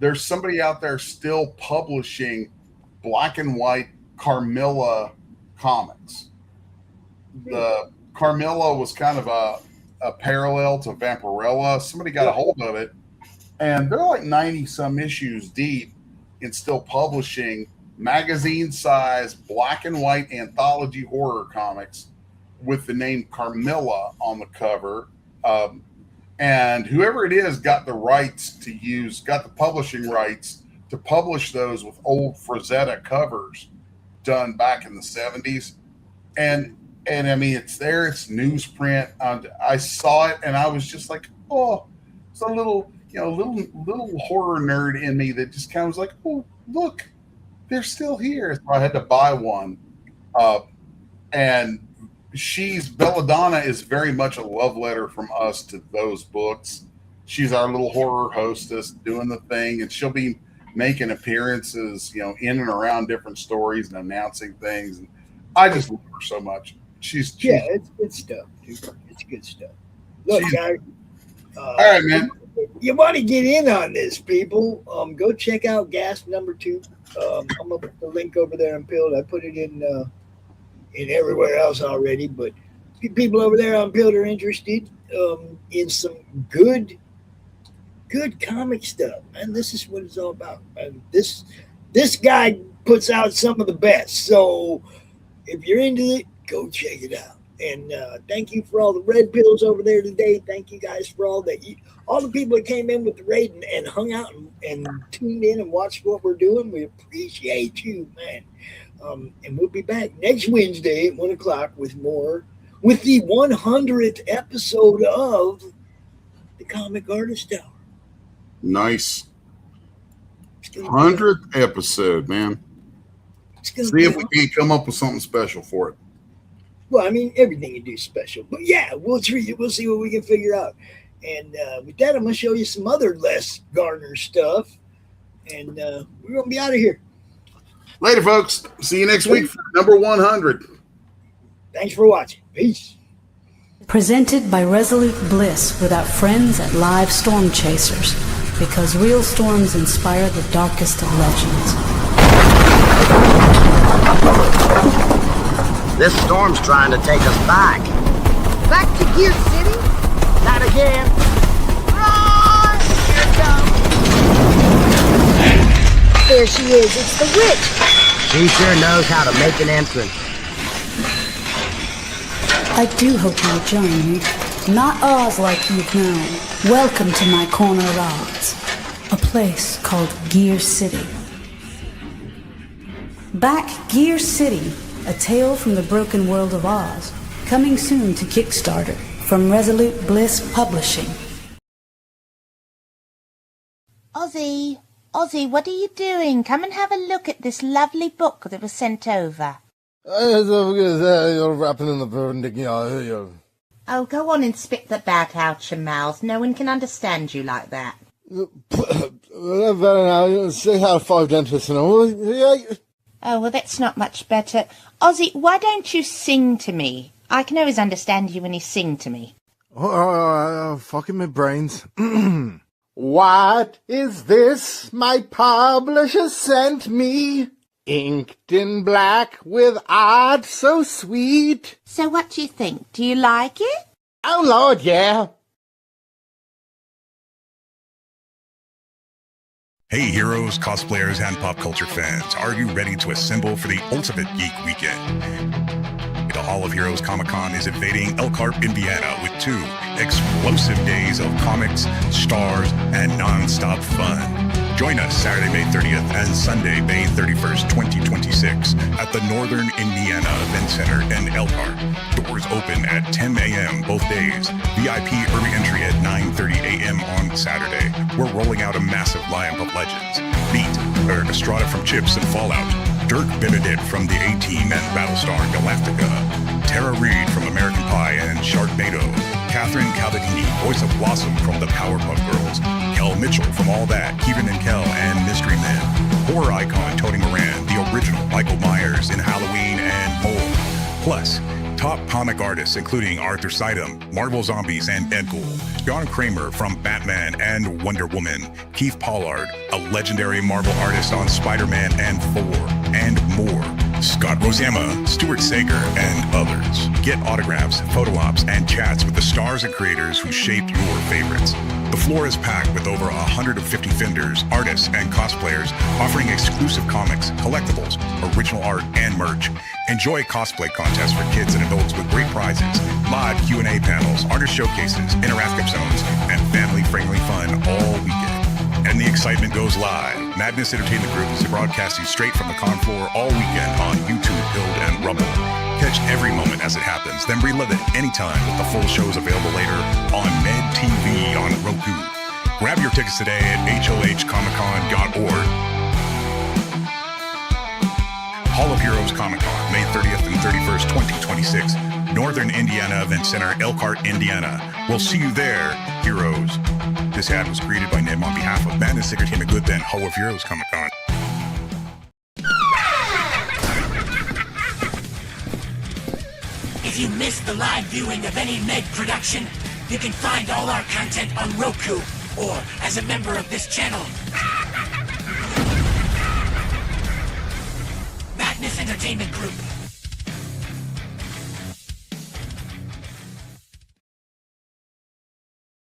there's somebody out there still publishing black and white Carmilla comics. The Carmilla was kind of a parallel to Vampirella. Somebody got a hold of it, and they're like 90 some issues deep and still publishing magazine-size black and white anthology horror comics with the name Carmilla on the cover. And whoever it is got the publishing rights to publish those with old Frazetta covers done back in the 70s. And I mean, it's there, it's newsprint. I saw it and I was just like, oh, it's a little horror nerd in me that just kind of was like, oh, look, they're still here. So I had to buy one. And Belladonna is very much a love letter from us to those books. She's our little horror hostess doing the thing, and she'll be making appearances, in and around different stories and announcing things. And I just love her so much. It's good stuff, dude. It's good stuff. Look, guys. All right, man. You want to get in on this, people? Go check out Gasp #2. I'm gonna put the link over there on Pilled. I put it in everywhere else already, but people over there on Pilled are interested in some good comic stuff, man. This is what it's all about. And this guy puts out some of the best. So if you're into it, go check it out. And thank you for all the red pills over there today. Thank you guys for all the people that came in with the raid and hung out and tuned in and watched what we're doing. We appreciate you, man. And we'll be back next Wednesday at 1:00 with the 100th episode of the Comic Artist Hour. Nice. 100th episode, man. See if we can't come up with something special for it. Well, I mean, everything you do is special. But yeah, we'll treat it. We'll see what we can figure out. And with that, I'm going to show you some other less Garner stuff. And we're going to be out of here. Later, folks. See you next week for number 100. Thanks for watching. Peace. Presented by Resolute Bliss with our friends at Live Storm Chasers, because real storms inspire the darkest of legends. This storm's trying to take us back. Back to Gear City? Not again. Run! Here it comes. There she is. It's the witch. She sure knows how to make an entrance. I do hope you'll join me. Not Oz like you've known. Welcome to my corner of Oz, a place called Gear City. Back Gear City, a tale from the broken world of Oz, coming soon to Kickstarter from Resolute Bliss Publishing. Ozzy, what are you doing? Come and have a look at this lovely book that was sent over. You're wrapping in the perpendicular. Oh, go on and spit that back out your mouth. No one can understand you like that. Better now. 6 out of 5 dentists and all. Oh, well, that's not much better. Ozzy, why don't you sing to me? I can always understand you when you sing to me. Fucking my brains. What is this my publisher sent me? Inked in black with art so sweet. So what do you think? Do you like it? Oh, Lord, yeah. Hey heroes, cosplayers, and pop culture fans, are you ready to assemble for the ultimate geek weekend? The Hall of Heroes Comic-Con is invading Elkhart, Indiana with 2 explosive days of comics, stars, and non-stop fun. Join us Saturday, May 30th and Sunday, May 31st, 2026 at the Northern Indiana Event Center in Elkhart. Doors open at 10 a.m. both days. VIP early entry at 9:30 a.m. on Saturday. We're rolling out a massive lineup of legends. Beat, Eric Estrada from Chips and Fallout, Dirk Benedict from the A-Team and Battlestar Galactica, Tara Reid from American Pie and Sharknado, Catherine Cavadini, voice of Blossom from the Powerpuff Girls, Kel Mitchell from All That, Kevin and Kel and Mystery Men, horror icon Tony Moran, the original Michael Myers in Halloween, and more. Plus, top comic artists including Arthur Sidem, Marvel Zombies and Deadpool, John Kramer from Batman and Wonder Woman, Keith Pollard, a legendary Marvel artist on Spider-Man and Thor, and more. Scott Rosama, Stuart Sager, and others. Get autographs, photo ops, and chats with the stars and creators who shaped your favorites. The floor is packed with over 150 vendors, artists, and cosplayers offering exclusive comics, collectibles, original art, and merch. Enjoy cosplay contests for kids and adults with great prizes, live Q&A panels, artist showcases, interactive zones, and family-friendly fun all weekend. And the excitement goes live. Madness Entertainment Group is broadcasting straight from the con floor all weekend on YouTube, Build, and Rumble. Catch every moment as it happens, then relive it anytime with the full shows available later on Med TV on Roku. Grab your tickets today at hohcomiccon.org. Hall of Heroes Comic-Con, May 30th and 31st, 2026. Northern Indiana Event Center, Elkhart, Indiana. We'll see you there, heroes. This ad was created by Nim on behalf of Madness Entertainment Group and Hall of Heroes Comic-Con. If you missed the live viewing of any Med production, you can find all our content on Roku or as a member of this channel. Madness Entertainment Group.